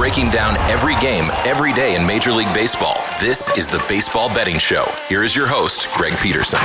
breaking down every game, every day in Major League Baseball. This is the Baseball Betting Show. Here is your host, Greg Peterson.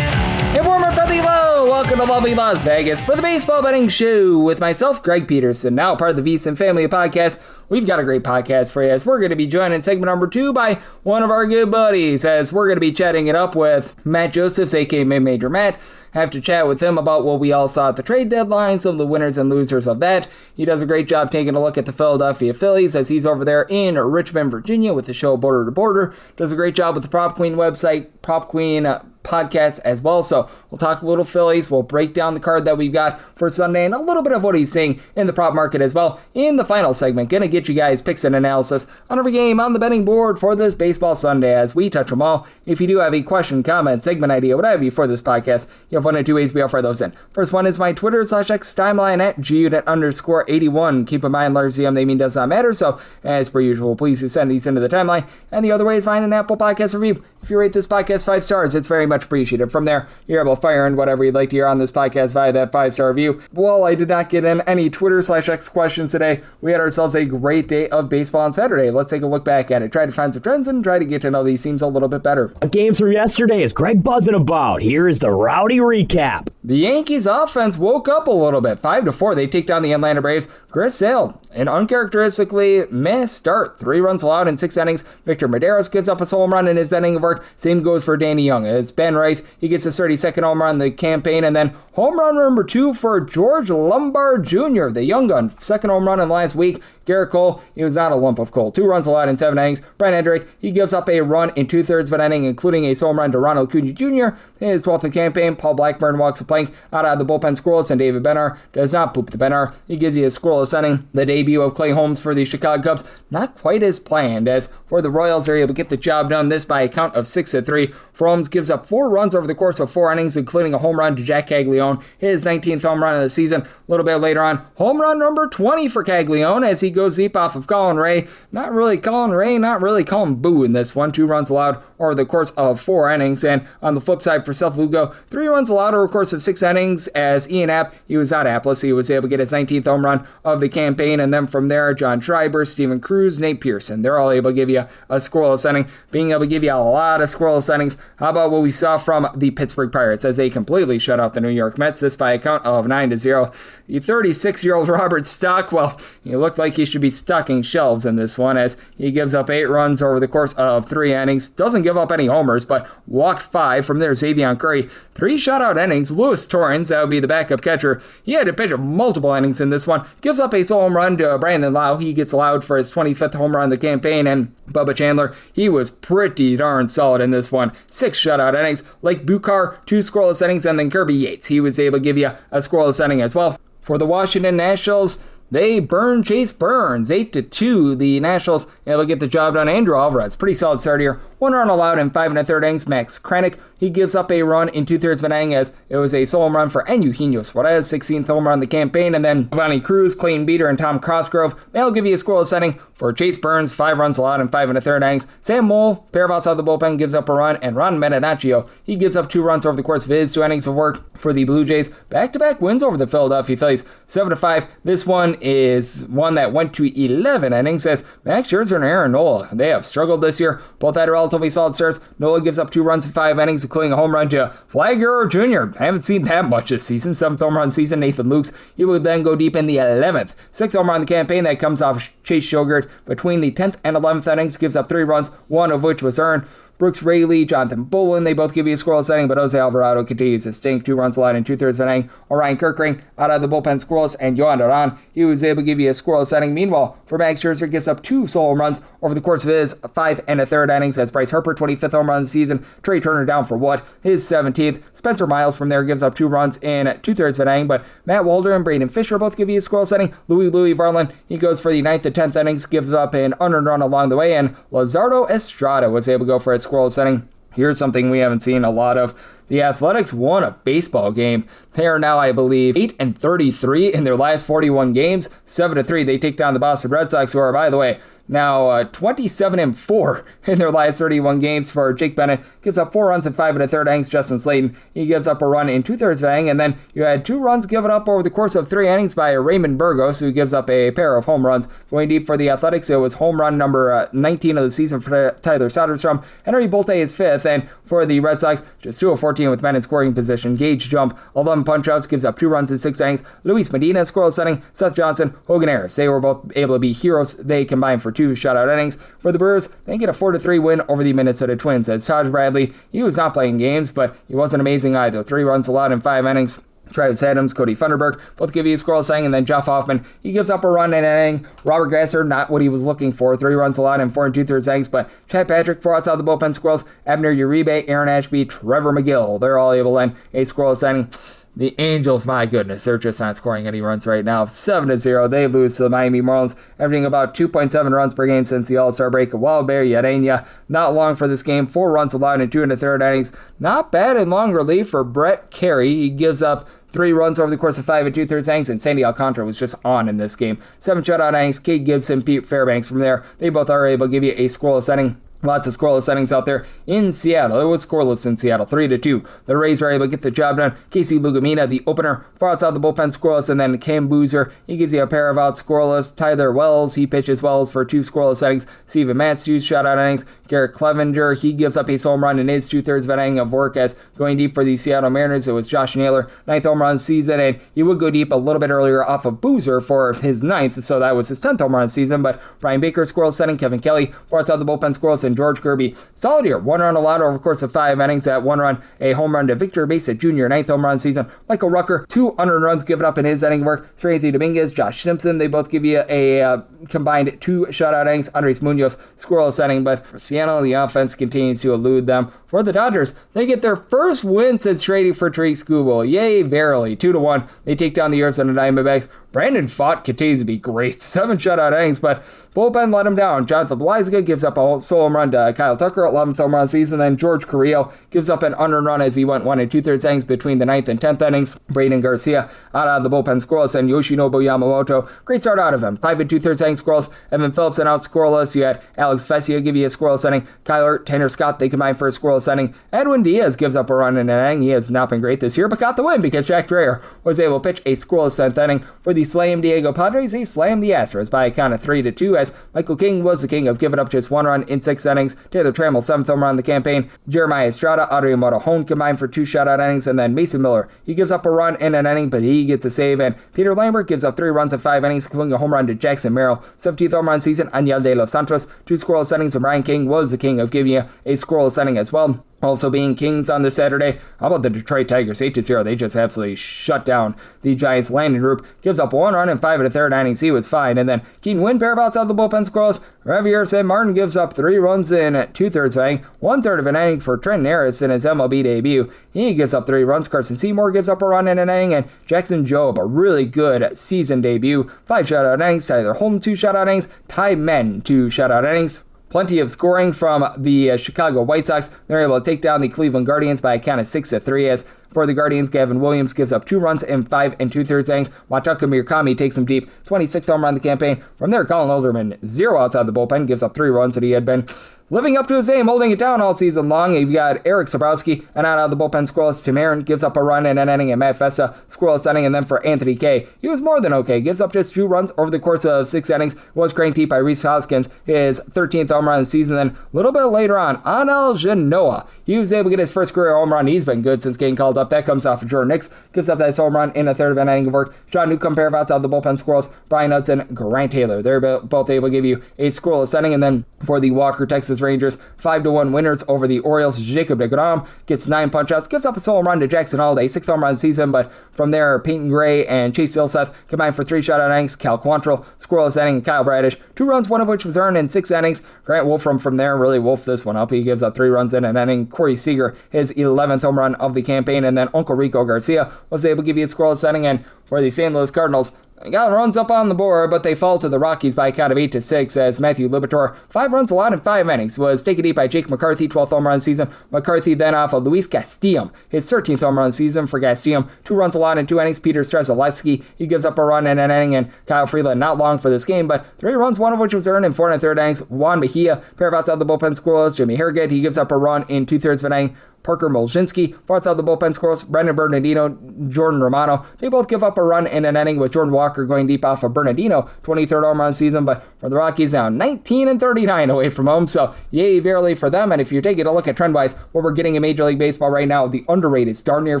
Hey, warmer friendly hello! Welcome to lovely Las Vegas for the Baseball Betting Show with myself, Greg Peterson, now part of the VSiN family of podcasts. We've got a great podcast for you as we're going to be joined in segment number 2 by one of our good buddies as we're going to be chatting it up with Matt Josephs, aka Major Matt. Have to chat with him about what we all saw at the trade deadline, some of the winners and losers of that. He does a great job taking a look at the Philadelphia Phillies as he's over there in Richmond, Virginia with the show Border to Border. Does a great job with the Prop Queen website, Prop Queen podcast as well. So we'll talk a little Phillies. We'll break down the card that we've got for Sunday and a little bit of what he's seeing in the prop market as well. In the final segment, going to get you guys picks and analysis on every game on the betting board for this baseball Sunday as we touch them all. If you do have a question, comment, segment idea, what have you for this podcast, you have one of two ways we offer those in. First one is my Twitter/X timeline at gunit_81. Keep in mind, letters ZM they mean does not matter. So as per usual, please do send these into the timeline. And the other way is find an Apple Podcast review. If you rate this podcast 5 stars, it's very much appreciated. From there, you're able to fire in whatever you'd like to hear on this podcast via that 5-star review. Well, I did not get in any Twitter/X questions today. We had ourselves a great day of baseball on Saturday. Let's take a look back at it. Try to find some trends and try to get to know these teams a little bit better. Games from yesterday is Greg buzzing about. Here is the rowdy recap. The Yankees offense woke up a little bit. 5-4, they take down the Atlanta Braves. Chris Sale, an uncharacteristically meh start. 3 runs allowed in 6 innings. Victor Medeiros gives up a home run in his inning of work. Same goes for Danny Young. It's Ben Rice. He gets his 32nd home run in the campaign. And then home run number 2 for George Lombard Jr., the young gun. 2nd home run in the last week. Garrett Cole, he was not a lump of coal. 2 runs allowed in 7 innings. Brian Hendrick, he gives up a run in 2/3 of an inning, including a home run to Ronald Acuna Jr. His 12th of the campaign. Paul Blackburn walks the plank out of the bullpen scoreless, and David Benner does not poop the Benner. He gives you a scoreless inning. The debut of Clay Holmes for the Chicago Cubs, not quite as planned. As for the Royals, they're able to get the job done. This by a count of 6-3. Holmes gives up 4 runs over the course of 4 innings, including a home run to Jack Caglione, his 19th home run of the season. A little bit later on, home run number 20 for Caglione as he goes deep off of Colin Ray. Not really Colin Ray, not really Colin Boo in this one. 2 runs allowed over the course of 4 innings. And on the flip side for Seth Lugo, 3 runs allowed over the course of 6 innings as Ian Happ, he was not hapless. He was able to get his 19th home run of the campaign. And then from there, John Schreiber, Steven Cruz, Nate Pearson. They're all able to give you a scoreless inning. Being able to give you a lot of scoreless innings. How about what we saw from the Pittsburgh Pirates as they completely shut out the New York Mets, this by a count of 9-0. The 36-year-old Robert Stockwell, he looked like he should be stocking shelves in this one as he gives up 8 runs over the course of 3 innings. Doesn't give up any homers, but walked 5. From there, Xavier Curry, 3 shutout innings. Luis Torrens, that would be the backup catcher, he had to pitch multiple innings in this one. Gives up a solo home run to Brandon Lau. He gets allowed for his 25th home run of the campaign, and Bubba Chandler, he was pretty darn solid in this one. 6 shutout innings. Like Bukar, 2 scoreless innings, and then Kirby Yates, he was able to give you a scoreless inning as well. For the Washington Nationals, they burn Chase Burns 8-2. The Nationals able to get the job done. Andrew Alvarez, pretty solid start here. 1 run allowed in 5 1/3 innings. Max Kranick, he gives up a run in 2/3 of an inning as it was a solo home run for Eugenio Suarez, 16th home run of the campaign. And then Giovanni Cruz, Clayton Beater, and Tom Cosgrove, they'll give you a scoreless inning. For Chase Burns, 5 runs allowed in 5 1/3 innings. Sam Moll, pair of outside the bullpen, gives up a run, and Ron Meninaccio, he gives up 2 runs over the course of his 2 innings of work. For the Blue Jays, back-to-back wins over the Philadelphia Phillies, 7-5. This one is one that went to 11 innings as Max Scherzer and Aaron Nola, they have struggled this year. Both had relatively solid starts. Nola gives up 2 runs in 5 innings, including a home run to Vlad Guerrero Jr. I haven't seen that much this season. 7th home run season. Nathan Lukes, he would then go deep in the 11th. 6th home run in the campaign that comes off Chase Shogert between the 10th and 11th innings, gives up 3 runs, 1 of which was earned. Brooks Raley, Jonathan Bolin, they both give you a scoreless inning, but Jose Alvarado continues to stink. 2 runs allowed in 2/3 of an inning. Orion Kirkring out of the bullpen scoreless, and Yohan Duran, he was able to give you a scoreless inning. Meanwhile, for Max Scherzer, gives up 2 solo home runs over the course of his 5 1/3 innings. That's Bryce Harper, 25th home run of the season. Trey Turner down for what? His 17th. Spencer Miles from there gives up 2 runs in 2/3 of an inning, but Matt Walder and Braden Fisher both give you a scoreless inning. Louis Varland, he goes for the 9th and 10th innings, gives up an unearned run along the way, and Lazardo Estrada was able to go for a scoreless inning. Here's something we haven't seen a lot of the Athletics won a baseball game. They are now, I believe, 8-33 in their last 41 games. 7-3, they take down the Boston Red Sox, who are, by the way, now 27-4 in their last 31 games. For Jake Bennett, gives up 4 runs in 5 1/3 innings. Justin Slayton, he gives up a run in 2/3 inning, and then you had 2 runs given up over the course of 3 innings by Raymond Burgos, who gives up a pair of home runs. Going deep for the Athletics, it was home run number 19 of the season for Tyler Soderstrom. Henry Bolte is 5th, and for the Red Sox, just 2 of 14 with men in scoring position. Gage Jump, 11 punch-outs, gives up 2 runs in 6 innings. Luis Medina, scoreless inning. Seth Johnson, Hogan Harris, they were both able to be heroes. They combined for 2 shutout innings. For the Brewers, they get a 4-3 win over the Minnesota Twins, as Taj Bradley, he was not playing games, but he wasn't amazing either. 3 runs allowed in 5 innings. Travis Adams, Cody Funderburk, both give you a scoreless inning, and then Jeff Hoffman, he gives up a run in an inning. Robert Gasser, not what he was looking for. 3 runs allowed in 4 2/3 innings, but Chad Patrick, 4 outside the bullpen squirrels. Abner Uribe, Aaron Ashby, Trevor McGill, they're all able to end a scoreless inning. The Angels, my goodness, they're just not scoring any runs right now. 7-0, they lose to the Miami Marlins, averaging about 2.7 runs per game since the All-Star break. Wild Bear Yadenia, not long for this game. 4 runs allowed in 2 1/3 innings. Not bad in long relief for Brett Carey. He gives up 3 runs over the course of 5 2/3 innings, and Sandy Alcantara was just on in this game. 7 shutout innings. Cade Gibson, Pete Fairbanks from there. They both are able to give you a scoreless inning. Lots of scoreless innings out there in Seattle. It was scoreless in Seattle, 3-2. The Rays are able to get the job done. Casey Lugumina, the opener, 4 outside the bullpen, scoreless, and then Cam Boozer, he gives you a pair of outs, scoreless. Tyler Wells, he pitches Wells for 2 scoreless innings. Steven Matz, 2 shutout innings. Garrett Clevenger, he gives up a home run in his 2/3 of an inning of work. As going deep for the Seattle Mariners, it was Josh Naylor, 9th home run season, and he would go deep a little bit earlier off of Boozer for his 9th, so that was his 10th home run season. But Brian Baker, scoreless inning. Kevin Kelly, 4 outside the bullpen, scoreless, and George Kirby, solid year. 1 run allowed over the course of 5 innings. That 1 run, a home run to Victor Mesa Jr., 9th home run season. Michael Rucker, 2 unearned runs given up in his inning work. Serenity Dominguez, Josh Simpson, they both give you a combined 2 shutout innings. Andres Munoz, scoreless inning. But for Seattle, the offense continues to elude them. For the Dodgers, they get their first win since trading for Tariq Skubal. Yay, verily. 2-1. They take down the Arizona Diamondbacks. Brandon Pfaadt continues to be great. 7 shutout innings, but bullpen let him down. Jonathan Loaizaga gives up a solo home run to Kyle Tucker, 11th home run season. Then George Carrillo gives up an unearned run as he went 1 2/3 innings between the 9th and 10th innings. Braden Garcia out of the bullpen scoreless, and Yoshinobu Yamamoto, great start out of him. 5 2/3 innings scoreless. Evan Phillipson out scoreless. You had Alex Vesia give you a scoreless inning. Kyler, Tanner Scott, they combine for a scoreless inning. Edwin Diaz gives up a run in an inning. He has not been great this year, but got the win because Jack Dreyer was able to pitch a scoreless 10th inning. For the Slam Diego Padres, they slammed the Astros by a count of 3-2, as Michael King was the king of giving up just 1 run in 6 innings. Taylor Trammell, 7th home run in the campaign. Jeremiah Estrada, Adrian Morejon combined for 2 shutout innings, and then Mason Miller, he gives up a run in an inning, but he gets a save, and Peter Lambert gives up 3 runs in 5 innings, including a home run to Jackson Merrill. 17th home run season, Aniel De Los Santos, 2 scoreless innings, and Brian King was the king of giving you a scoreless inning as well. Also being kings on this Saturday, how about the Detroit Tigers? 8-0. They just absolutely shut down the Giants. Landon Roop gives up 1 run in 5 1/3 innings. He was fine. And then Keaton Wynn, pair of outs out the bullpen scoreless. Javier San Martin gives up 3 runs in 2/3 of an inning. 1/3 of an inning for Trenton Harris in his MLB debut. He gives up 3 runs. Carson Seymour gives up a run in an inning. And Jackson Jobe, a really good season debut. 5 shutout innings. Tyler Holm, 2 shutout innings. Ty Men, 2 shutout innings. Plenty of scoring from the Chicago White Sox. They're able to take down the Cleveland Guardians by a count of 6-3, as for the Guardians, Gavin Williams gives up 2 runs in 5 2/3 innings. Wataka Murakami takes him deep, 26th home run of the campaign. From there, Colin Olderman, 0 outside the bullpen, gives up 3 runs that he had been living up to his name, holding it down all season long. You've got Eric Sabrowski, and out of the bullpen scoreless. Tim Aaron gives up a run in an inning, and Matt Fessa scoreless inning. And then for Anthony Kay, he was more than okay. Gives up just 2 runs over the course of 6 innings. Was cranked deep by Reese Hoskins, his 13th home run of the season. Then a little bit later on, Anel Genoa, he was able to get his first career home run. He's been good since getting called up. That comes off of Jordan Hicks, gives up that home run in a 1/3 of an inning of work. John Newcomb, pair of outs out of the bullpen scoreless. Brian Hudson, Grant Taylor, they're both able to give you a scoreless inning. And then for the Walker Texas Rangers, 5-1 winners over the Orioles. Jacob deGrom gets 9 punch-outs, gives up a solo run to Jackson Holiday, 6th home run of the season, but from there, Peyton Gray and Chase Ilseth combined for 3 shutout innings. Cal Quantrill, scoreless inning, and Kyle Bradish, 2 runs, 1 of which was earned in 6 innings. Grant Wolfram from there really wolfed this one up. He gives up 3 runs in an inning. Corey Seager, his 11th home run of the campaign, and then Uncle Rico Garcia was able to give you a scoreless inning. And for the St. Louis Cardinals, They got runs up on the board, but they fall to the Rockies by a count of 8-6 as Matthew Liberatore, 5 runs allowed in 5 innings, was taken deep by Jake McCarthy, 12th home run season. McCarthy then off of Luis Castillo, his 13th home run season for Castillo, 2 runs allowed in 2 innings. Peter Strzelecki, he gives up a run in an inning, and Kyle Freeland not long for this game, but 3 runs, 1 of which was earned in 4 1/3 innings. Juan Mejia, pair of outside the bullpen scoreless. Jimmy Harrigan, he gives up a run in 2/3 of an inning. Parker Molzinski, far outside the bullpen scoreless. Brendan Bernardino, Jordan Romano, they both give up a run in an inning with Jordan Walker going deep off of Bernardino, 23rd home run season, but for the Rockies now 19-39 away from home, so yay verily for them. And if you're taking a look at trend-wise, what we're getting in Major League Baseball right now, the underrate is darn near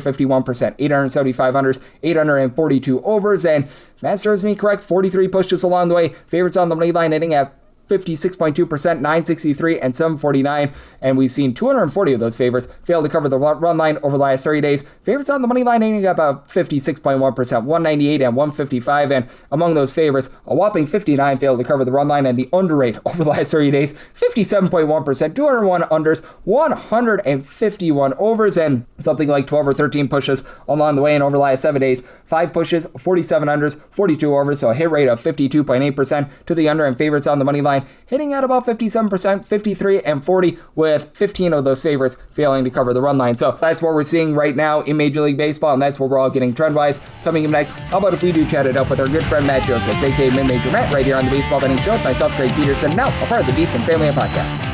51%, 875 unders, 842 overs, and that serves me correct, 43 pushes along the way. Favorites on the money line hitting at 56.2%, 963, and 749, and we've seen 240 of those favorites fail to cover the run line over the last 30 days. Favorites on the money line hitting about 56.1%, 198 and 155, and among those favorites, a whopping 59 failed to cover the run line, and the underrate over the last 30 days, 57.1%, 201 unders, 151 overs, and something like 12 or 13 pushes along the way, and over the last 7 days, 5 pushes, 47 unders, 42 overs, so a hit rate of 52.8% to the under, and favorites on the money line hitting at about 57%, 53 and 40, with 15 of those favorites failing to cover the run line. So that's what we're seeing right now in Major League Baseball, and that's what we're all getting trend-wise. Coming up next, how about if we do chat it up with our good friend Matt Joseph, aka Mid-Major Matt, right here on the Baseball Betting Show with myself, Greg Peterson, now a part of the Beats and Family Podcast.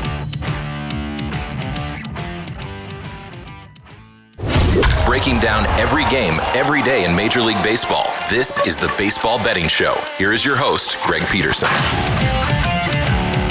Breaking down every game, every day in Major League Baseball. This is the Baseball Betting Show. Here is your host, Greg Peterson.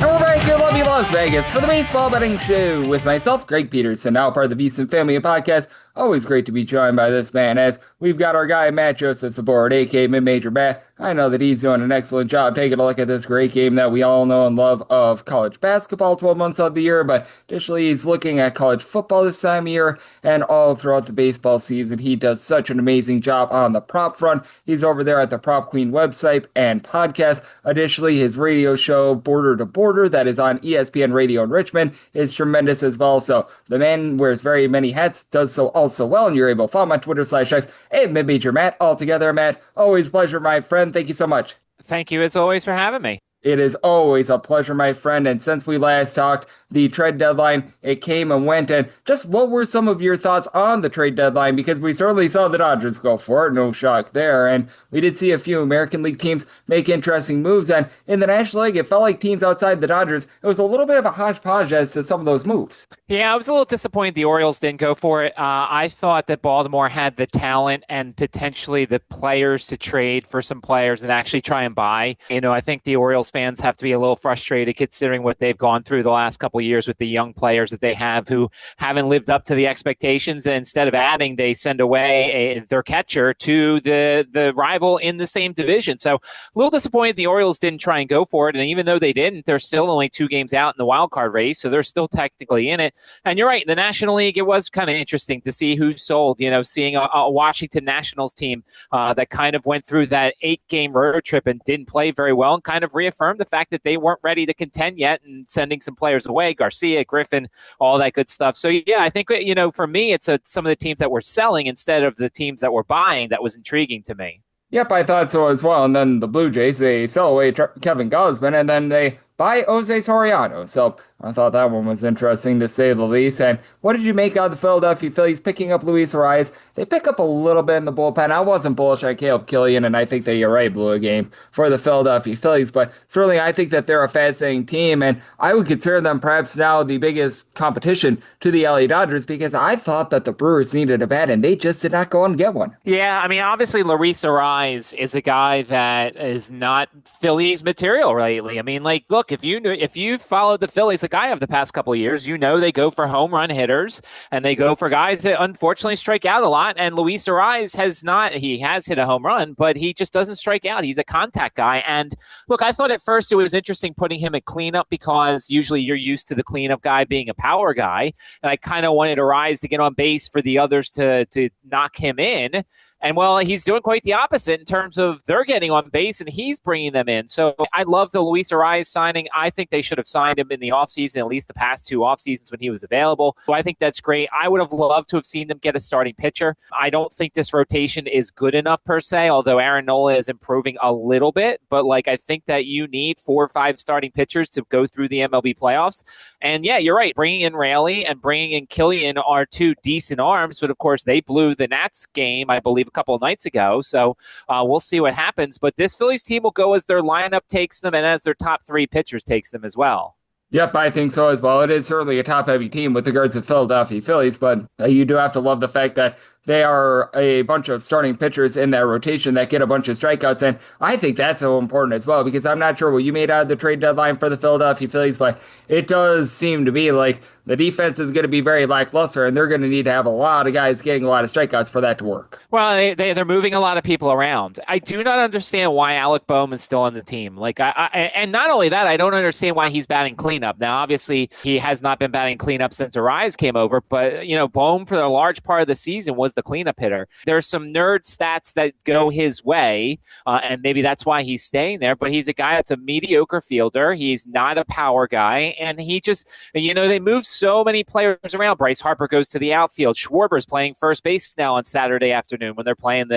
And we're back here in lovely Las Vegas for the Baseball Betting Show with myself, Greg Peterson, now part of the Beast and Family Podcast. Always great to be joined by this man, as we've got our guy Matt Joseph aboard, aka Mid-Major Matt. I know that he's doing an excellent job taking a look at this great game that we all know and love of college basketball 12 months of the year, but additionally he's looking at college football this time of year and all throughout the baseball season. He does such an amazing job on the prop front. He's over there at the Prop Queen website and podcast. Additionally, his radio show, Border to Border, that is on ESPN Radio in Richmond, is tremendous as well. So the man wears very many hats, does so also well, and you're able to follow him on Twitter/X at Mid-Major Matt. Altogether, Matt, always a pleasure, my friend. Thank you so much. Thank you as always for having me. It is always a pleasure, my friend. And since we last talked, the trade deadline, it came and went. And just what were some of your thoughts on the trade deadline? Because we certainly saw the Dodgers go for it. No shock there. And we did see a few American League teams make interesting moves. And in the National League, it felt like teams outside the Dodgers, it was a little bit of a hodgepodge as to some of those moves. Yeah, I was a little disappointed the Orioles didn't go for it. I thought that Baltimore had the talent and potentially the players to trade for some players and actually try and buy. You know, I think the Orioles fans have to be a little frustrated considering what they've gone through the last couple of years with the young players that they have who haven't lived up to the expectations. And instead of adding, they send away their catcher to the rival in the same division. So a little disappointed the Orioles didn't try and go for it. And even though they didn't, they're still only 2 games out in the wild card race. So they're still technically in it. And you're right, the National League, it was kind of interesting to see who sold, you know, seeing a Washington Nationals team that kind of went through that 8-game road trip and didn't play very well and kind of reaffirmed the fact that they weren't ready to contend yet and sending some players away, Garcia, Griffin, all that good stuff. So, yeah, I think, you know, for me, it's some of the teams that were selling instead of the teams that were buying that was intriguing to me. Yep, I thought so as well. And then the Blue Jays, they sell away Kevin Gausman, and then they buy Jose Soriano. So I thought that one was interesting, to say the least. And what did you make out of the Philadelphia Phillies picking up Luis Arias? They pick up a little bit in the bullpen. I wasn't bullish on Caleb Killian, and I think that you're right, blew a game for the Philadelphia Phillies. But certainly I think that they're a fascinating team, and I would consider them perhaps now the biggest competition to the LA Dodgers, because I thought that the Brewers needed a bat, and they just did not go and get one. Yeah, I mean, obviously Luis Arias is a guy that is not Phillies material lately. I mean, like, look, if you followed the Phillies like I have the past couple of years, you know they go for home run hitters and they go for guys that unfortunately strike out a lot. And Luis Arias he has hit a home run, but he just doesn't strike out. He's a contact guy. And look, I thought at first it was interesting putting him at cleanup because usually you're used to the cleanup guy being a power guy. And I kind of wanted Arias to get on base for the others to knock him in. And well, he's doing quite the opposite in terms of they're getting on base and he's bringing them in. So I love the Luis Arias signing. I think they should have signed him in the offseason, at least the past 2 off seasons when he was available. So I think that's great. I would have loved to have seen them get a starting pitcher. I don't think this rotation is good enough per se, although Aaron Nola is improving a little bit. But I think that you need 4 or 5 starting pitchers to go through the MLB playoffs. And yeah, you're right. Bringing in Raley and bringing in Killian are 2 decent arms, but of course they blew the Nats game, I believe, a couple of nights ago. So we'll see what happens. But this Phillies team will go as their lineup takes them and as their top 3 pitchers takes them as well. Yep, I think so as well. It is certainly a top-heavy team with regards to Philadelphia Phillies, but you do have to love the fact that they are a bunch of starting pitchers in that rotation that get a bunch of strikeouts, and I think that's so important as well, because I'm not sure what you made out of the trade deadline for the Philadelphia Phillies, but it does seem to be like the defense is going to be very lackluster, and they're going to need to have a lot of guys getting a lot of strikeouts for that to work. Well, they're moving a lot of people around. I do not understand why Alec Bohm is still on the team. And not only that, I don't understand why he's batting cleanup. Now, obviously, he has not been batting cleanup since Arias came over, but Bohm for a large part of the season was the cleanup hitter. There's some nerd stats that go his way, and maybe that's why he's staying there. But he's a guy that's a mediocre fielder. He's not a power guy, and he just, they move so many players around. Bryce Harper goes to the outfield. Schwarber's playing first base now on Saturday afternoon when they're playing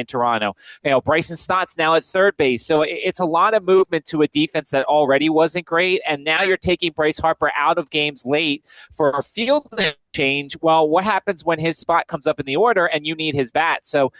Toronto. Bryson Stott's now at third base. So it's a lot of movement to a defense that already wasn't great, and now you're taking Bryce Harper out of games late for a fielding change. Well, what happens when his spot comes up in the order and you need his bat? So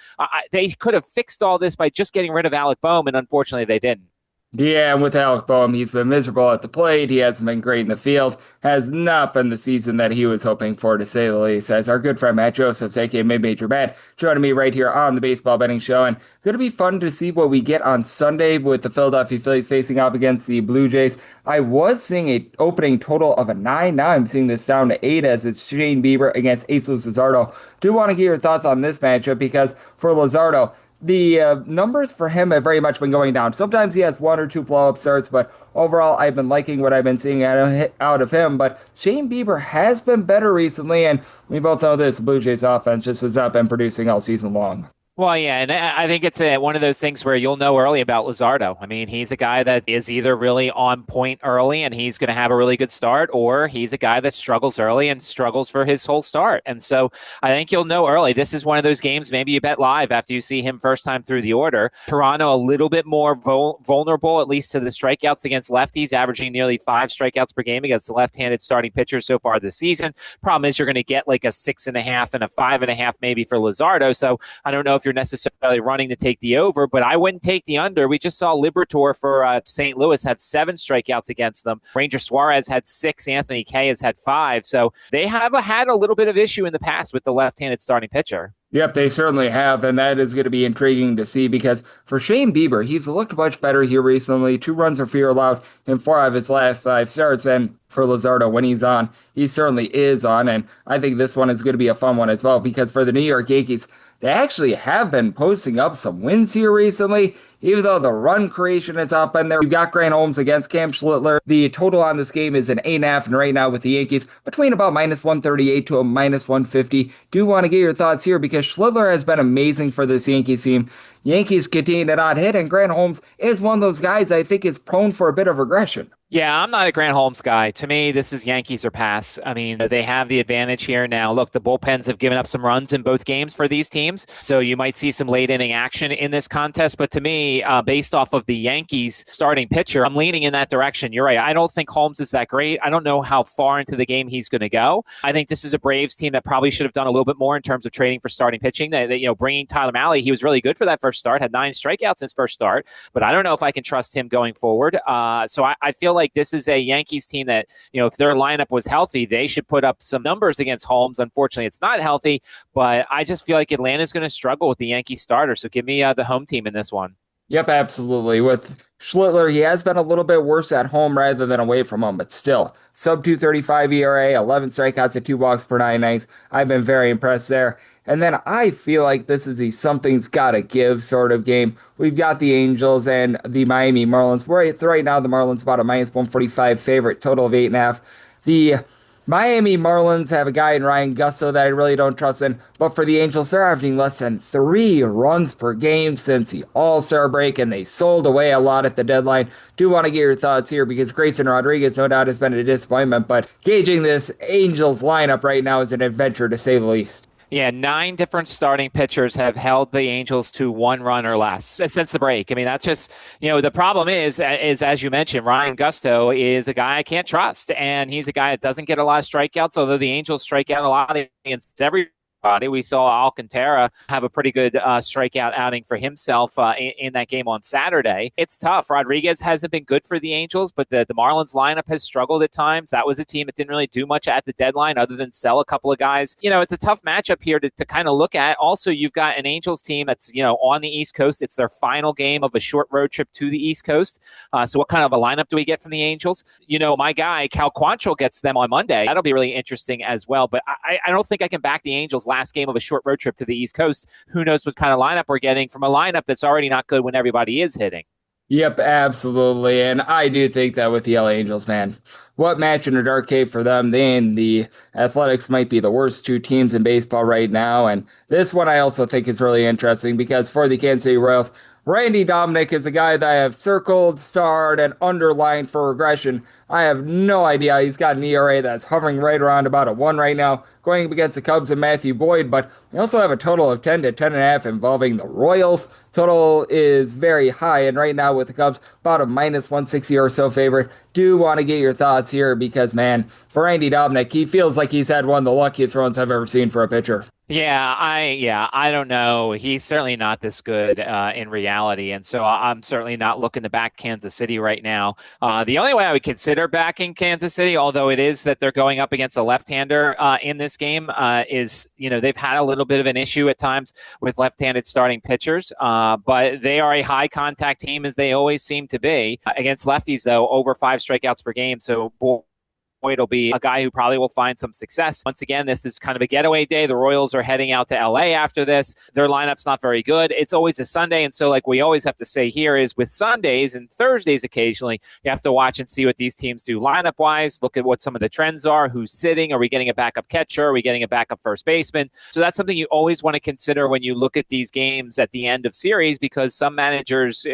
they could have fixed all this by just getting rid of Alec Bohm, and unfortunately they didn't. Yeah, and with Alec Bohm, he's been miserable at the plate. He hasn't been great in the field. Has not been the season that he was hoping for, to say the least. As our good friend Matt Josephs, aka Mid-Major Matt, joining me right here on the Baseball Betting Show. And going to be fun to see what we get on Sunday with the Philadelphia Phillies facing off against the Blue Jays. I was seeing an opening total of a 9. Now I'm seeing this down to 8 as it's Shane Bieber against Jesus Luzardo. Do want to get your thoughts on this matchup because for Luzardo, the numbers for him have very much been going down. Sometimes he has 1 or 2 blow-up starts, but overall, I've been liking what I've been seeing out of him. But Shane Bieber has been better recently, and we both know this. The Blue Jays offense just has not been producing all season long. Well, yeah, and I think it's one of those things where you'll know early about Luzardo. I mean, he's a guy that is either really on point early and he's going to have a really good start, or he's a guy that struggles early and struggles for his whole start. And so I think you'll know early. This is one of those games maybe you bet live after you see him first time through the order. Toronto a little bit more vulnerable, at least to the strikeouts against lefties, averaging nearly 5 strikeouts per game against the left-handed starting pitchers so far this season. Problem is you're going to get like a 6.5 and a 5.5 maybe for Luzardo. So I don't know if you're necessarily running to take the over, but I wouldn't take the under. We just saw Liberatore for St. Louis have 7 strikeouts against them. Ranger Suarez had 6. Anthony Kay has had 5. So they have had a little bit of issue in the past with the left-handed starting pitcher. Yep, they certainly have, and that is going to be intriguing to see because for Shane Bieber, he's looked much better here recently. 2 runs or fewer allowed in 4 of his last 5 starts, and for Luzardo, when he's on, he certainly is on, and I think this one is going to be a fun one as well because for the New York Yankees, they actually have been posting up some wins here recently, even though the run creation is up in there. We've got Grant Holmes against Cam Schlittler. The total on this game is an 8.5, and right now with the Yankees, between about -138 to a -150. Do want to get your thoughts here because Schlittler has been amazing for this Yankees team. Yankees continue to not hit, and Grant Holmes is one of those guys I think is prone for a bit of regression. Yeah, I'm not a Grant Holmes guy. To me, this is Yankees or pass. I mean, they have the advantage here now. Look, the bullpens have given up some runs in both games for these teams, so you might see some late inning action in this contest. But to me, based off of the Yankees starting pitcher, I'm leaning in that direction. You're right. I don't think Holmes is that great. I don't know how far into the game he's going to go. I think this is a Braves team that probably should have done a little bit more in terms of trading for starting pitching. Bringing Tyler Mahle, he was really good for that first start, had 9 strikeouts in his first start, but I don't know if I can trust him going forward. So I feel like this is a Yankees team that, if their lineup was healthy, they should put up some numbers against Holmes. Unfortunately, it's not healthy, but I just feel like Atlanta's going to struggle with the Yankee starter. So give me the home team in this one. Yep, absolutely. With Schlittler, he has been a little bit worse at home rather than away from home, but still, sub 2.35 ERA, 11 strikeouts at 2 walks per 9 innings. I've been very impressed there. And then I feel like this is a something's gotta give sort of game. We've got the Angels and the Miami Marlins. Right now, the Marlins about a -145 favorite, total of 8.5. The Miami Marlins have a guy in Ryan Gusto that I really don't trust in, but for the Angels, they're averaging less than 3 runs per game since the All-Star break, and they sold away a lot at the deadline. Do want to get your thoughts here because Grayson Rodriguez, no doubt, has been a disappointment, but gauging this Angels lineup right now is an adventure to say the least. Yeah, 9 different starting pitchers have held the Angels to 1 run or less since the break. I mean, that's just, the problem is as you mentioned, Ryan Gusto is a guy I can't trust, and he's a guy that doesn't get a lot of strikeouts, although the Angels strike out a lot against every. We saw Alcantara have a pretty good strikeout outing for himself in that game on Saturday. It's tough. Rodriguez hasn't been good for the Angels, but the Marlins lineup has struggled at times. That was a team that didn't really do much at the deadline other than sell a couple of guys. It's a tough matchup here to kind of look at. Also, you've got an Angels team that's, on the East Coast. It's their final game of a short road trip to the East Coast. So what kind of a lineup do we get from the Angels? My guy, Cal Quantrill, gets them on Monday. That'll be really interesting as well. But I don't think I can back the Angels last game of a short road trip to the East Coast. Who knows what kind of lineup we're getting from a lineup that's already not good when everybody is hitting. Yep, absolutely. And I do think that with the LA Angels, man, what match in a dark cave for them. They and the Athletics might be the worst 2 teams in baseball right now. And this one I also think is really interesting because for the Kansas City Royals, Randy Dominic is a guy that I have circled, starred, and underlined for regression. I have no idea. He's got an ERA that's hovering right around about a 1 right now, going up against the Cubs and Matthew Boyd, but we also have a total of 10 to 10.5 involving the Royals. Total is very high, and right now with the Cubs, about a minus 160 or so favorite. Do want to get your thoughts here because, man, for Randy Dominic, he feels like he's had one of the luckiest runs I've ever seen for a pitcher. I don't know. He's certainly not this good in reality, and so I'm certainly not looking to back Kansas City right now. The only way I would consider backing Kansas City, although it is that they're going up against a left-hander in this game, is they've had a little bit of an issue at times with left-handed starting pitchers, but they are a high-contact team as they always seem to be. Against lefties, though, over 5 strikeouts per game, so Boyd will be a guy who probably will find some success. Once again, this is kind of a getaway day. The Royals are heading out to LA after this. Their lineup's not very good. It's always a Sunday, and so like we always have to say here is with Sundays and Thursdays occasionally, you have to watch and see what these teams do lineup-wise, look at what some of the trends are, who's sitting, are we getting a backup catcher, are we getting a backup first baseman? So that's something you always want to consider when you look at these games at the end of series because some managers,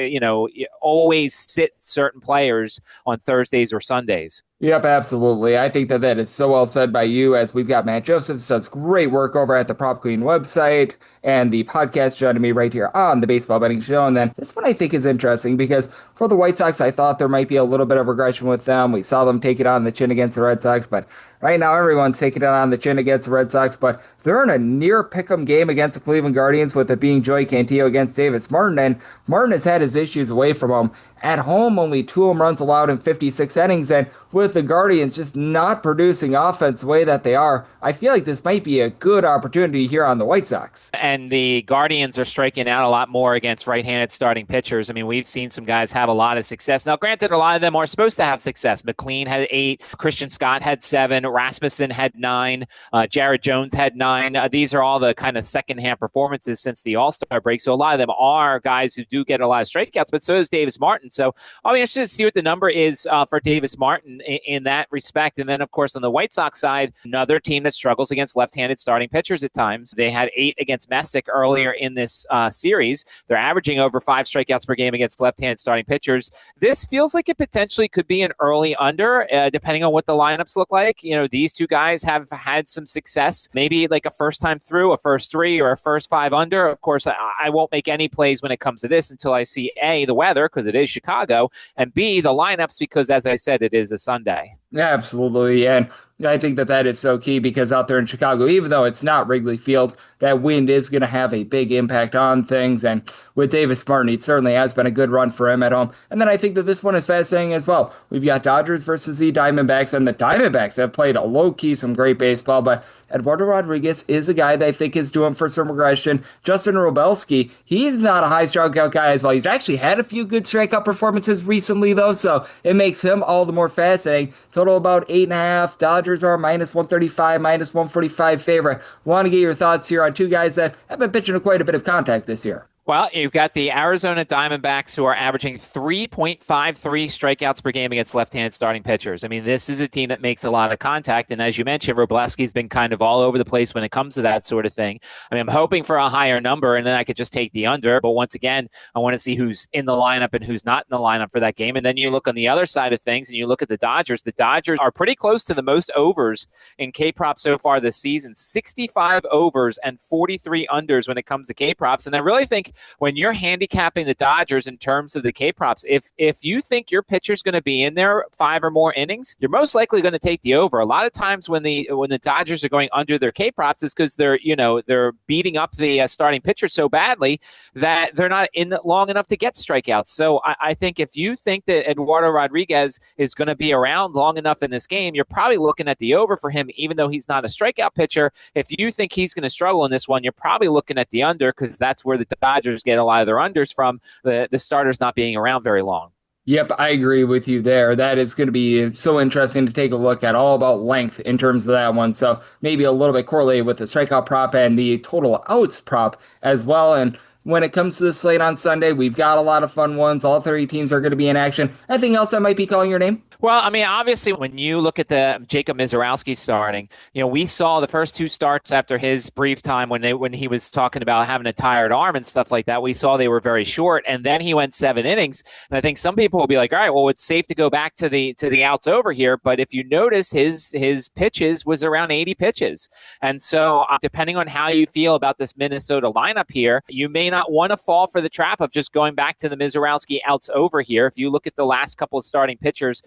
always sit certain players on Thursdays or Sundays. Yep, absolutely. I think that is so well said by you as we've got Matt Joseph does great work over at the Prop Queen website and the podcast joining me right here on the Baseball Betting Show. And then this one I think is interesting because for the White Sox, I thought there might be a little bit of regression with them. We saw them take it on the chin against the Red Sox, but right now everyone's taking it on the chin against the Red Sox. But they're in a near pick'em game against the Cleveland Guardians with it being Joey Cantillo against Davis Martin. And Martin has had his issues away from him. At home, only 2 home runs allowed in 56 innings, and with the Guardians just not producing offense the way that they are, I feel like this might be a good opportunity here on the White Sox. And the Guardians are striking out a lot more against right-handed starting pitchers. I mean, we've seen some guys have a lot of success. Now, granted, a lot of them are supposed to have success. McLean had 8, Christian Scott had 7, Rasmussen had 9, Jared Jones had 9. These are all the kind of second-hand performances since the All-Star break. So a lot of them are guys who do get a lot of strikeouts, but so is Davis Martin. So I'll be interested to see what the number is for Davis Martin in that respect. And then, of course, on the White Sox side, another team that struggles against left-handed starting pitchers at times. They had 8 against Messick earlier in this series. They're averaging over 5 strikeouts per game against left-handed starting pitchers. This feels like it potentially could be an early under, depending on what the lineups look like. These 2 guys have had some success, maybe like a first time through, a first 3 or a first 5 under. Of course, I won't make any plays when it comes to this until I see A, the weather, because it is Chicago, and B, the lineups, because as I said, it is a Sunday. Yeah, absolutely. And I think that is so key because out there in Chicago, even though it's not Wrigley Field, that wind is going to have a big impact on things. And with Davis Martin, it certainly has been a good run for him at home. And then I think that this one is fascinating as well. We've got Dodgers versus the Diamondbacks, and the Diamondbacks have played a low-key, some great baseball, but Eduardo Rodriguez is a guy that I think is doing for some regression. Justin Robelski, he's not a high strikeout guy as well. He's actually had a few good strikeout performances recently, though, so it makes him all the more fascinating. Total about 8.5. Dodgers are minus 135, minus 145 favorite. Want to get your thoughts here on 2 guys that have been pitching to quite a bit of contact this year. Well, you've got the Arizona Diamondbacks who are averaging 3.53 strikeouts per game against left-handed starting pitchers. I mean, this is a team that makes a lot of contact. And as you mentioned, Wroblewski's been kind of all over the place when it comes to that sort of thing. I mean, I'm hoping for a higher number, and then I could just take the under. But once again, I want to see who's in the lineup and who's not in the lineup for that game. And then you look on the other side of things, and you look at the Dodgers. The Dodgers are pretty close to the most overs in K-prop so far this season. 65 overs and 43 unders when it comes to K-props. And I really think when you're handicapping the Dodgers in terms of the K-props, if you think your pitcher's going to be in there 5 or more innings, you're most likely going to take the over. A lot of times when the Dodgers are going under their K-props is because they're beating up the starting pitcher so badly that they're not in long enough to get strikeouts. So I think if you think that Eduardo Rodriguez is going to be around long enough in this game, you're probably looking at the over for him, even though he's not a strikeout pitcher. If you think he's going to struggle in this one, you're probably looking at the under because that's where the Dodgers get a lot of their unders from, the starters not being around very long. Yep, I agree with you there. That is going to be so interesting to take a look at, all about length in terms of that one. So maybe a little bit correlated with the strikeout prop and the total outs prop as well. And when it comes to the slate on Sunday, we've got a lot of fun ones. All 30 teams are going to be in action. Anything else that might be calling your name? Well, I mean, obviously, when you look at the Jacob Misiorowski starting, we saw the first 2 starts after his brief time when he was talking about having a tired arm and stuff like that. We saw they were very short, and then he went 7 innings. And I think some people will be like, all right, well, it's safe to go back to the outs over here. But if you notice, his pitches was around 80 pitches. And so depending on how you feel about this Minnesota lineup here, you may not want to fall for the trap of just going back to the Misiorowski outs over here. If you look at the last couple of starting pitchers,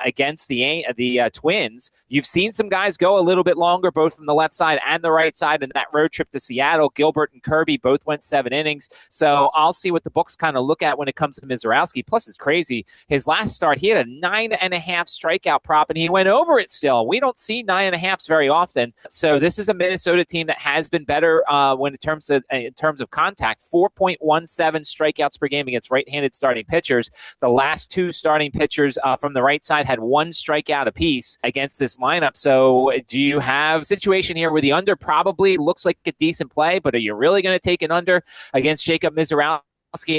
against the Twins, you've seen some guys go a little bit longer, both from the left side and the right side. And that road trip to Seattle, Gilbert and Kirby both went 7 innings. So I'll see what the books kind of look at when it comes to Misiorowski. Plus, it's crazy. His last start, he had a 9.5 strikeout prop, and he went over it still. We don't see 9.5s very often. So this is a Minnesota team that has been better in terms of contact. 4.17 strikeouts per game against right-handed starting pitchers. The last 2 starting pitchers from the right side had 1 strikeout apiece against this lineup. So do you have a situation here where the under probably looks like a decent play, but are you really going to take an under against Jacob Misiorowski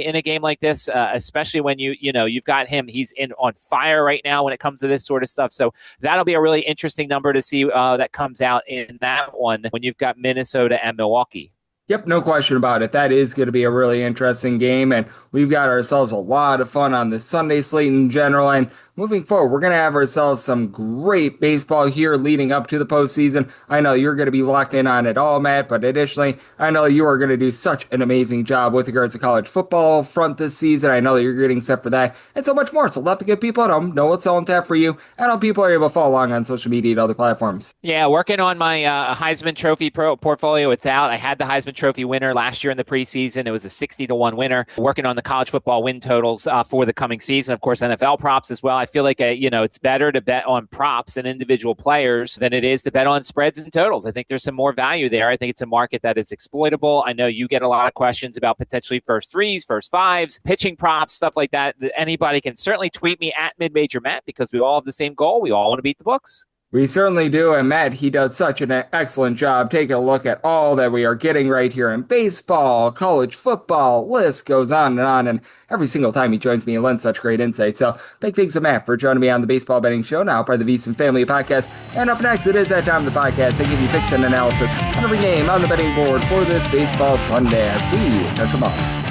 in a game like this, especially when you've got him, he's on fire right now when it comes to this sort of stuff. So that'll be a really interesting number to see that comes out in that one when you've got Minnesota and Milwaukee. Yep, no question about it. That is going to be a really interesting game, and we've got ourselves a lot of fun on this Sunday slate in general. And moving forward, we're going to have ourselves some great baseball here leading up to the postseason. I know you're going to be locked in on it all, Matt, but additionally, I know you are going to do such an amazing job with regards to college football front this season. I know that you're getting set for that and so much more. So let the good people at home know what's on tap for you and how people are able to follow along on social media and other platforms. Yeah, working on my Heisman Trophy portfolio. It's out. I had the Heisman Trophy winner last year in the preseason. It was a 60-1 winner. Working on the college football win totals for the coming season. Of course, NFL props as well. I feel like it's better to bet on props and individual players than it is to bet on spreads and totals. I think there's some more value there. I think it's a market that is exploitable. I know you get a lot of questions about potentially first 3s, first 5s, pitching props, stuff like that. Anybody can certainly tweet me at Midmajor Matt because we all have the same goal. We all want to beat the books. We certainly do, and Matt, he does such an excellent job taking a look at all that we are getting right here in baseball, college football, list goes on, and every single time he joins me, he lends such great insight. So, big thanks to Matt for joining me on the Baseball Betting Show, now part of the VSiN Family Podcast. And up next, it is that time of the podcast. I give you picks and analysis on every game on the betting board for this baseball Sunday as we touch them all.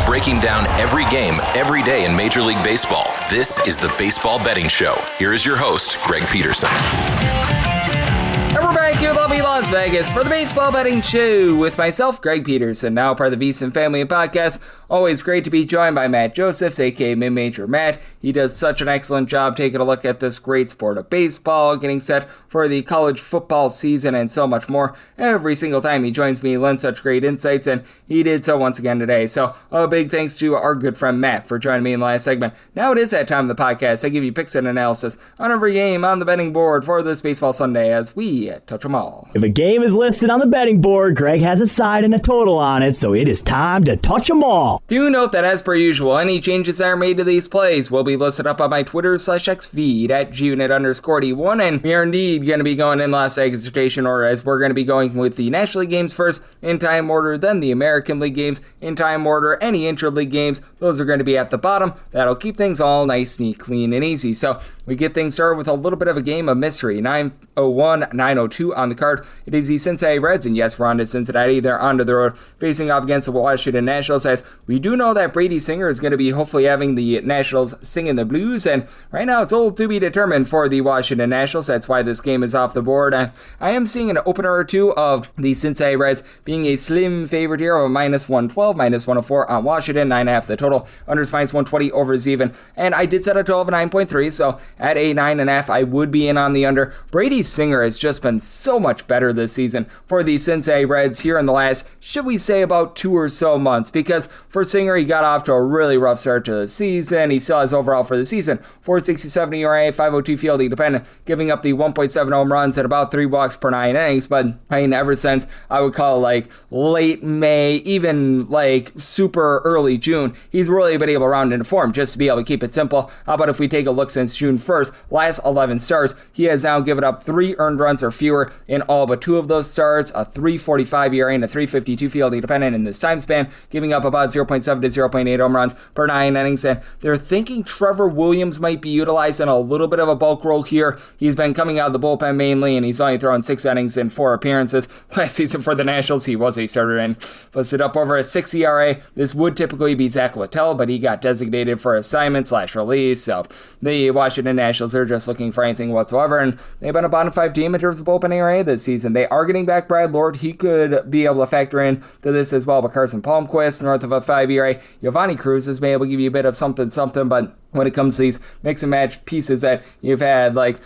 Breaking down every game, every day in Major League Baseball. This is the Baseball Betting Show. Here is your host, Greg Peterson. And we're back here in lovely Las Vegas for the Baseball Betting Show with myself, Greg Peterson, now part of the VSiN Family Podcast. Always great to be joined by Matt Josephs, a.k.a. Midmajor Matt. He does such an excellent job taking a look at this great sport of baseball, getting set for the college football season, and so much more. Every single time he joins me, he lends such great insights, and he did so once again today. So a big thanks to our good friend Matt for joining me in the last segment. Now it is that time of the podcast. I give you picks and analysis on every game on the betting board for this baseball Sunday as we touch them all. 'em all. If a game is listed on the betting board, Greg has a side and a total on it, so it is time to touch 'em all. Do note that as per usual, any changes that are made to these plays will be listed up on my Twitter/X feed at gunit_D1, and we are indeed going to be going in Las Vegas rotation order, as we're going to be going with the National League games first in time order, then the American League games in time order, any intra-league games, those are going to be at the bottom. That'll keep things all nice, neat, clean, and easy. So we get things started with a little bit of a game of mystery. 9:01, 9:02 on the card. It is the Cincinnati Reds, and yes, we're on to Cincinnati. They're onto the road, facing off against the Washington Nationals, as we do know that Brady Singer is going to be hopefully having the Nationals singing the blues, and right now it's all to be determined for the Washington Nationals. That's why this game is off the board. I am seeing an opener or two of the Cincinnati Reds being a slim favorite here of -112, -104 on Washington, 9.5 the total, unders -120, overs even, and I did set a total of 9.3, so at a 9.5 I would be in on the under. Brady Singer has just been so much better this season for the Cincinnati Reds here in the last, should we say, about 2 or so months, because for Singer, he got off to a really rough start to the season. He still has overall for the season 4.67 ERA, 5.02 fielding dependent, giving up the 1.7 home runs and about 3 walks per 9 innings, but I mean, ever since I would call like late May, even like super early June, he's really been able to round into form, just to be able to keep it simple. How about if we take a look since June 1st, last 11 starts, he has now given up 3 earned runs or fewer in all but 2 of those starts, a 3.45 ERA and a 3.52 fielding dependent in this time span, giving up about 0.7 to 0.8 home runs per 9 innings, and they're thinking Trevor Williams might be utilized in a little bit of a bulk role here. He's been coming out of the bullpen mainly, and he's only thrown 6 innings in 4 appearances. Last season for the Nationals, he was a starter and listed up over a 6 ERA. This would typically be Zach Littell, but he got designated for assignment/release, so the Washington Nationals are just looking for anything whatsoever, and they've been a bottom 5 team in terms of bullpen ERA this season. They are getting back Brad Lord. He could be able to factor in to this as well, but Carson Palmquist, north of a 5 ERA. Giovanni Cruz has been able to give you a bit of something, but when it comes to these mix and match pieces that you've had, like,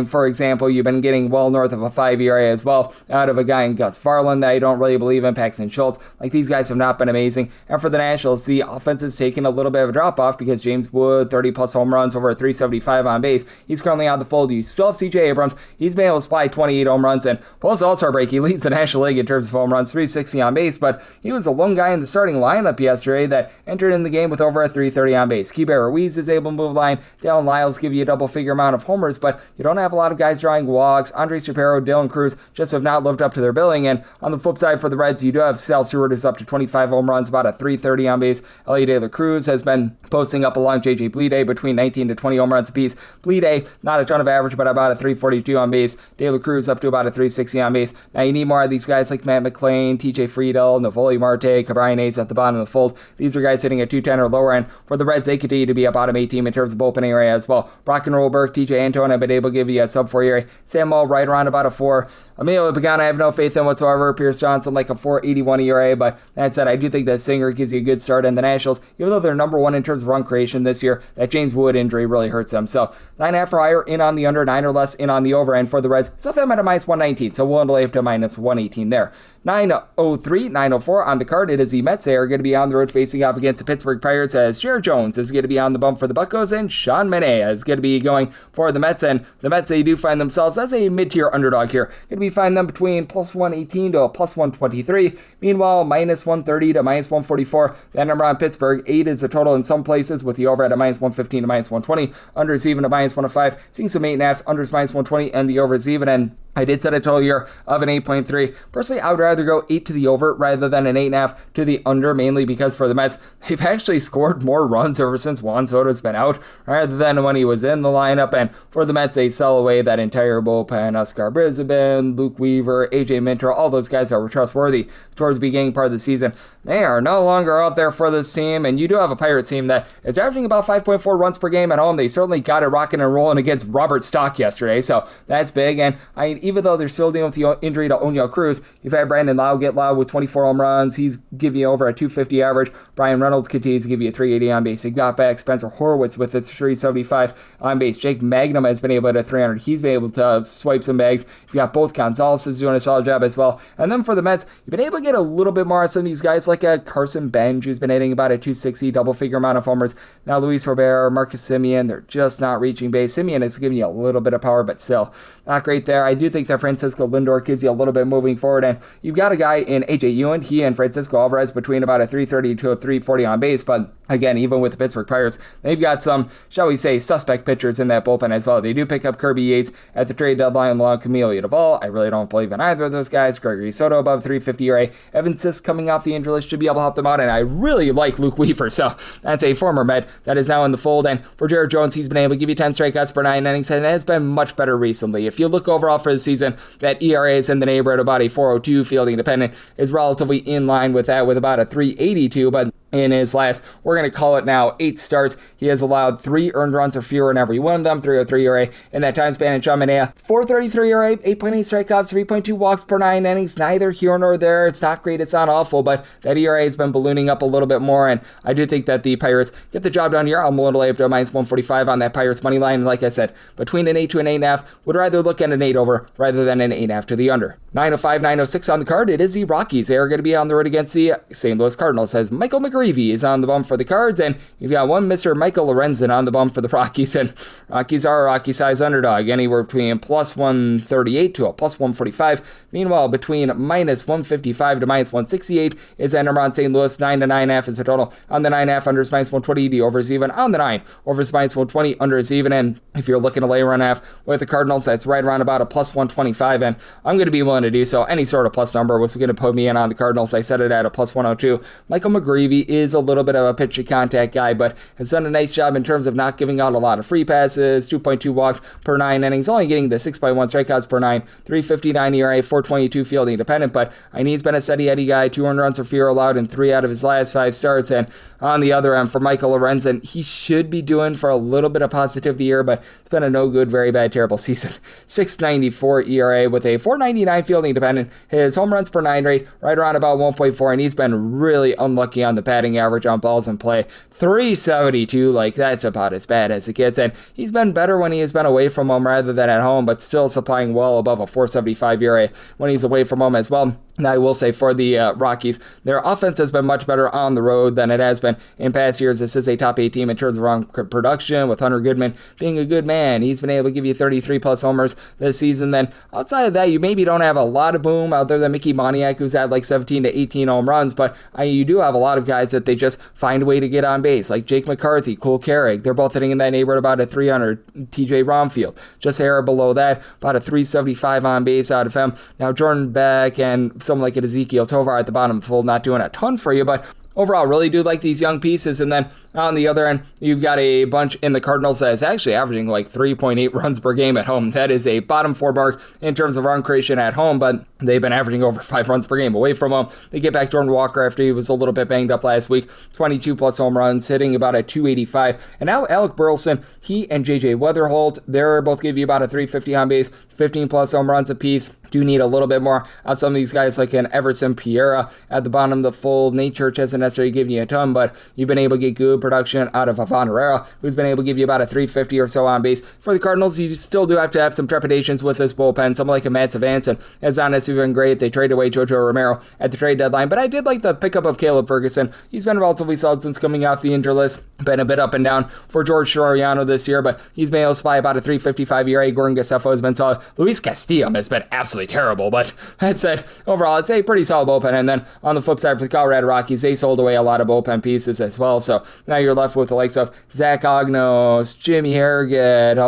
for example, you've been getting well north of a 5 ERA as well out of a guy in Gus Varland that I don't really believe in, Paxton Schultz. Like, these guys have not been amazing. And for the Nationals, the offense is taking a little bit of a drop off because James Wood, 30 plus home runs, over a 375 on base. He's currently out of the fold. You still have CJ Abrams. He's been able to supply 28 home runs, and post All-Star break, he leads the National League in terms of home runs, 360 on base, but he was the one guy in the starting lineup yesterday that entered in the game with over a 330 on base. Keibert Ruiz is able to move the line. Dallin Lyles give you a double-figure amount of homers, but you don't have a lot of guys drawing walks. Andres Shapiro, Dylan Cruz just have not lived up to their billing, and on the flip side for the Reds, you do have Sal Seward who's up to 25 home runs, about a 330 on base. Elliot De La Cruz has been posting up along JJ Bleday between 19 to 20 home runs apiece. Bleday, not a ton of average, but about a 342 on base. De La Cruz up to about a 360 on base. Now you need more of these guys like Matt McClain, TJ Friedel, Navoli Marte, Cabrian Hayes at the bottom of the fold. These are guys hitting at 210 or lower, and for the Reds, they continue to be a bottom 8 team in terms of bullpen ERA as well. Brock and Rolberg, TJ Antone have been able to give you a sub 4 ERA. Sam Moll right around about a 4. Emilio Pagano I have no faith in whatsoever. Pierce Johnson like a 4.81 ERA, but that said, I do think that Singer gives you a good start, and the Nationals, even though they're number 1 in terms of run creation this year, that James Wood injury really hurts them. So 9.5 or higher, in on the under, 9 or less, in on the over, and for the Reds, set them at a -119, so we'll lay up to -118 there. 9:03, 9:04 on the card. It is the Mets. They are going to be on the road facing off against the Pittsburgh Pirates, as Jared Jones is going to be on the bump for the Buccos, and Sean Manaea is going to be going for the Mets. And the Mets, they do find themselves as a mid-tier underdog here. Going to be finding them between +118 to a +123. Meanwhile, -130 to -144. That number on Pittsburgh, 8 is the total in some places, with the over at a -115 to -120. Unders even to -105. Seeing some 8.5s, unders -120, and the overs even. And I did set a total here of an 8.3. Personally, I would rather go 8 to the over rather than an 8.5 to the under, mainly because for the Mets, they've actually scored more runs ever since Juan Soto's been out rather than when he was in the lineup. And for the Mets, they sell away that entire bullpen. Oscar Brisbane, Luke Weaver, AJ Minter, all those guys that were trustworthy towards the beginning part of the season. They are no longer out there for this team, and you do have a Pirates team that is averaging about 5.4 runs per game at home. They certainly got it rocking and rolling against Robert Stock yesterday, so that's big. And even though they're still dealing with the injury to Oneil Cruz, you've had Brandon Brandon Lau get loud with 24 home runs. He's giving you over a 250 average. Brian Reynolds continues to give you a 380 on base. He got back Spencer Horwitz with a 375 on base. Jake Magnum has been able to 300. He's been able to swipe some bags. You've got both Gonzalez is doing a solid job as well. And then for the Mets, you've been able to get a little bit more on some of these guys like a Carson Bench, who's been hitting about a 260 double-figure amount of homers. Now Luis Robert, Marcus Semien, they're just not reaching base. Semien is giving you a little bit of power, but still not great there. I do think that Francisco Lindor gives you a little bit moving forward, and you've got a guy in AJ Ewan. He and Francisco Alvarez between about a 330 to a 340 on base, but again, even with the Pittsburgh Pirates, they've got some, shall we say, suspect pitchers in that bullpen as well. They do pick up Kirby Yates at the trade deadline along Camilo Duvall. I really don't believe in either of those guys. Gregory Soto above 350 ERA. Evan Sisk coming off the injury list should be able to help them out, and I really like Luke Weaver, so that's a former Met that is now in the fold. And for Jared Jones, he's been able to give you 10 strikeouts per 9 innings, and has been much better recently. If you look overall for the season, that ERA is in the neighborhood of about a 402. Fielding dependent is relatively in line with that with about a 382, but in his last, we're going to call it now, 8 starts, he has allowed 3 earned runs or fewer in every one of them, 303 ERA in that time span. And Sean Manaea, 433 ERA, 8.8 strikeouts, 3.2 walks per 9 innings, neither here nor there. It's not great, it's not awful, but that ERA has been ballooning up a little bit more, and I do think that the Pirates get the job done here. I'm willing to lay up to a minus 145 on that Pirates money line, and like I said, between an 8 to an 8.5, would rather look at an 8 over rather than an 8.5 to the under. 905, 906 on the card, it is the Rockies. They are going to be on the road against the St. Louis Cardinals, as Michael McGreevy is on the bump for the Cards, and you've got one Mr. Michael Lorenzen on the bump for the Rockies, and Rockies are a Rocky-sized underdog, anywhere between plus 138 to a plus 145. Meanwhile, between minus 155 to minus 168 is that number on St. Louis. 9 to 9.5 is the total. On the 9.5, under is minus 120. The over is even. On the 9, over is minus 120. Under is even. And if you're looking to lay around half with the Cardinals, that's right around about a plus 125. And I'm going to be willing to do so. Any sort of plus number was going to put me in on the Cardinals. I set it at a plus 102. Michael McGreevy is a little bit of a pitch to contact guy, but has done a nice job in terms of not giving out a lot of free passes. 2.2 walks per 9 innings, only getting the 6.1 strikeouts per 9. 359 ERA, 422 fielding dependent, but he's been a steady Eddie guy. 2 earned runs or fewer allowed in 3 out of his last 5 starts. And on the other end, for Michael Lorenzen, he should be doing for a little bit of positivity here, but it's been a no good, very bad, terrible season. 6.94 ERA with a 4.99 fielding dependent. His home runs per 9 rate right around about 1.4, and he's been really unlucky on the batting average on balls in play. 372, like that's about as bad as it gets, and he's been better when he has been away from home rather than at home, but still supplying well above a 4.75 ERA when he's away from home as well. Now, I will say for the Rockies, their offense has been much better on the road than it has been in past years. This is a top 8 team in terms of run production, with Hunter Goodman being a good man. He's been able to give you 33-plus homers this season. Then, outside of that, you maybe don't have a lot of boom other than Mickey Moniak, who's had like 17 to 18 home runs, but you do have a lot of guys that they just find a way to get on base, like Jake McCarthy, Cole Carrick. They're both hitting in that neighborhood about a 300. TJ Romfield, just a hair below that, about a 375 on base out of him. Now, Jordan Beck and someone like Ezekiel Tovar at the bottom of the fold, not doing a ton for you, but overall, really do like these young pieces. And then on the other end, you've got a bunch in the Cardinals that is actually averaging like 3.8 runs per game at home. That is a bottom 4 mark in terms of run creation at home, but they've been averaging over 5 runs per game away from home. They get back Jordan Walker after he was a little bit banged up last week. 22-plus home runs, hitting about a 285. And now Alec Burleson, he and J.J. Weatherholt, they're both give you about a 350 on base, 15-plus home runs apiece. Do need a little bit more on some of these guys like an Everson Piera at the bottom of the fold. Nate Church hasn't necessarily given you a ton, but you've been able to get good production out of Ivan Herrera, who's been able to give you about a 350 or so on base. For the Cardinals, you still do have to have some trepidations with this bullpen. Someone like a Matt Savancin has not necessarily been great. They traded away Jojo Romero at the trade deadline, but I did like the pickup of Caleb Ferguson. He's been relatively solid since coming off the injury list. Been a bit up and down for George Soriano this year, but he's been able to supply about a 355 ERA. Gordon Gaseffo has been solid. Luis Castillo has been absolutely terrible, but that said, overall, it's a pretty solid bullpen. And then on the flip side for the Colorado Rockies, they sold away a lot of bullpen pieces as well. So now you're left with the likes of Zach Ognos, Jimmy Harrigan,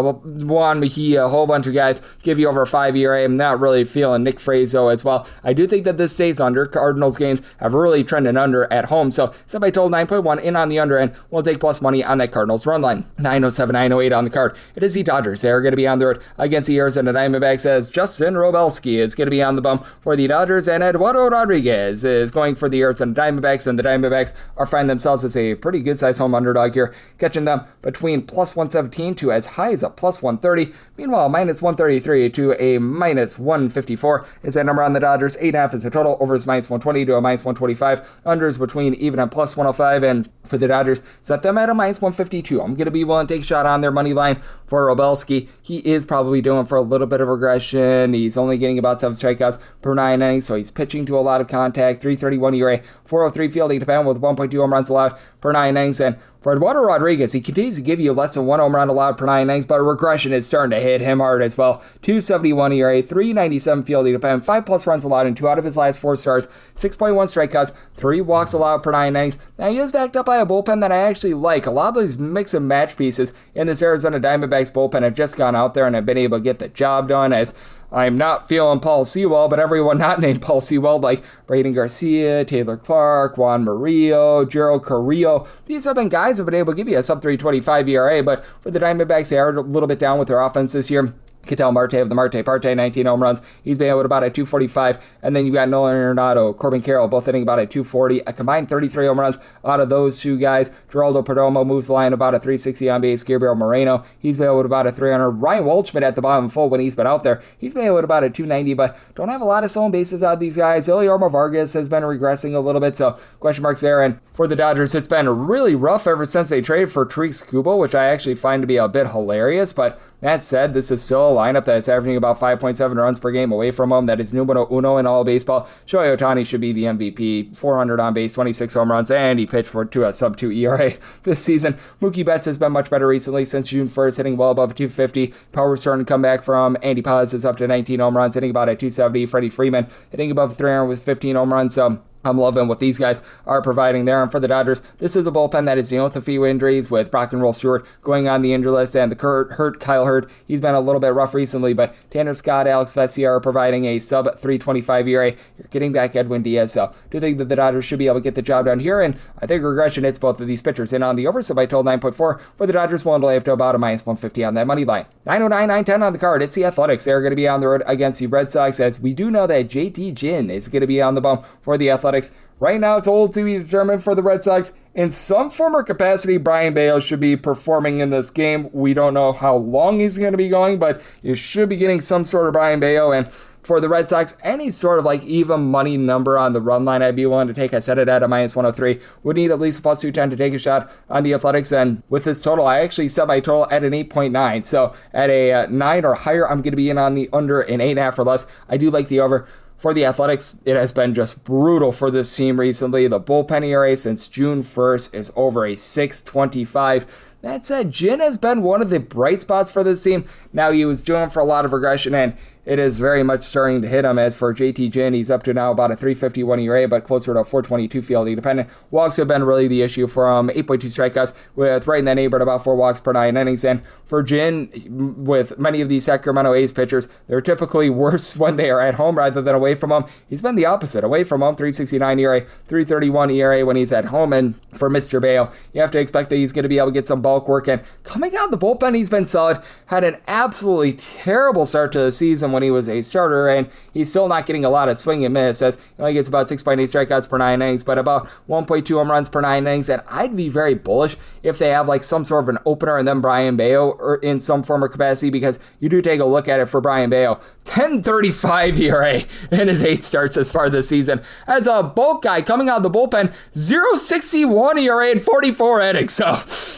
Juan Mejia, a whole bunch of guys give you over a 5 ERA. I'm not really feeling Nick Frazo as well. I do think that this stays under. Cardinals games have really trended under at home. So somebody told 9.1 in on the under end. We'll take plus money on that Cardinals run line. 907, 908 on the card. It is the Dodgers. They're going to be on the road against the Arizona Diamondbacks as Justin Robelski Pavelski is going to be on the bump for the Dodgers, and Eduardo Rodriguez is going for the Arizona Diamondbacks, and the Diamondbacks are finding themselves as a pretty good-sized home underdog here, catching them between plus 117 to as high as a plus 130. Meanwhile, minus 133 to a minus 154 is that number on the Dodgers. 8.5 is the total. Over is minus 120 to a minus 125. Unders between even and plus 105, and for the Dodgers, set them at a minus 152. I'm going to be willing to take a shot on their money line for Robelski. He is probably doing for a little bit of regression. He's only getting about 7 strikeouts per 9 innings, so he's pitching to a lot of contact. 3.31 ERA, 4.03 fielding dependent with 1.2 home runs allowed per 9 innings, and for Eduardo Rodriguez, he continues to give you less than 1 home run allowed per 9 innings, but regression is starting to hit him hard as well. 2.71 ERA, 3.97 fielding dependent, 5+ runs allowed in 2 out of his last 4 starts, 6.1 strikeouts, 3 walks allowed per 9 innings. Now he is backed up by a bullpen that I actually like. A lot of these mix and match pieces in this Arizona Diamondbacks bullpen have just gone out there and have been able to get the job done, as I'm not feeling Paul Sewell, but everyone not named Paul Sewell, like Braden Garcia, Taylor Clark, Juan Murillo, Gerald Carrillo, these have been guys who have been able to give you a sub-3.25 ERA, but for the Diamondbacks, they are a little bit down with their offense this year. Ketel Marte of the Marte Parte, 19 home runs. He's been able to about a 245. And then you got Nolan Arenado, Corbin Carroll, both hitting about a 240. A combined 33 home runs out of those two guys. Geraldo Perdomo moves the line about a 360 on base. Gabriel Moreno, he's been able to about a 300. Ryan Walchman at the bottom full when he's been out there. He's been able to about a 290, but don't have a lot of stolen bases out of these guys. Iliarmo Vargas has been regressing a little bit, so question marks there. And for the Dodgers, it's been really rough ever since they traded for Tariq Skubal, which I actually find to be a bit hilarious, but that said, this is still a lineup that is averaging about 5.7 runs per game away from him. That is numero uno in all baseball. Shohei Ohtani should be the MVP. 400 on base, 26 home runs, and he pitched to a sub-2 ERA this season. Mookie Betts has been much better recently since June 1st, hitting well above 250. Power starting to come back from Andy Paz is up to 19 home runs, hitting about a 270. Freddie Freeman hitting above 300 with 15 home runs. So I'm loving what these guys are providing there. And for the Dodgers, this is a bullpen that is dealing with a few injuries, with Brock and Roll Stewart going on the injury list, and the Kyle Hurt, he's been a little bit rough recently, but Tanner Scott, Alex Vesia are providing a sub-325 ERA. You're getting back Edwin Diaz, so I do think that the Dodgers should be able to get the job done here, and I think regression hits both of these pitchers. And on the over, so I told 9.4 for the Dodgers, willing to lay up to about a minus 150 on that money line. 909, 910 on the card. It's the Athletics. They're going to be on the road against the Red Sox, as we do know that JT Ginn is going to be on the bump for the Athletics. Right now, it's all to be determined for the Red Sox. In some form or capacity, Brian Bayo should be performing in this game. We don't know how long he's going to be going, but you should be getting some sort of Brian Bayo. And for the Red Sox, any sort of like even money number on the run line, I'd be willing to take. I set it at a minus 103. Would need at least a plus 210 to take a shot on the Athletics. And with this total, I actually set my total at an 8.9. So at a 9 or higher, I'm going to be in on the under an 8.5 or less. I do like the over. For the Athletics, it has been just brutal for this team recently. The bullpen ERA since June 1st is over a 6.25. That said, Ginn has been one of the bright spots for this team. Now, he was doing for a lot of regression, and it is very much starting to hit him. As for JT Ginn, he's up to now about a 3.51 ERA, but closer to a 4.22 fielding dependent. Walks have been really the issue for him. 8.2 strikeouts, with right in that neighborhood about 4 walks per 9 innings. And for Ginn, with many of these Sacramento A's pitchers, they're typically worse when they are at home rather than away from home. He's been the opposite. Away from home, 3.69 ERA, 3.31 ERA when he's at home. And for Mr. Bayo, you have to expect that he's going to be able to get some bulk work. And coming out of the bullpen, he's been solid. Had an absolutely terrible start to the season when he was a starter, and he's still not getting a lot of swing and miss, as he only gets about 6.8 strikeouts per 9 innings, but about 1.2 home runs per 9 innings. And I'd be very bullish if they have like some sort of an opener and then Brian Bayo or in some form or capacity, because you do take a look at it for Brian Bayo. 10.35 ERA in his 8 starts as far this season. As a bulk guy coming out of the bullpen, 0.61 ERA in 44 innings. So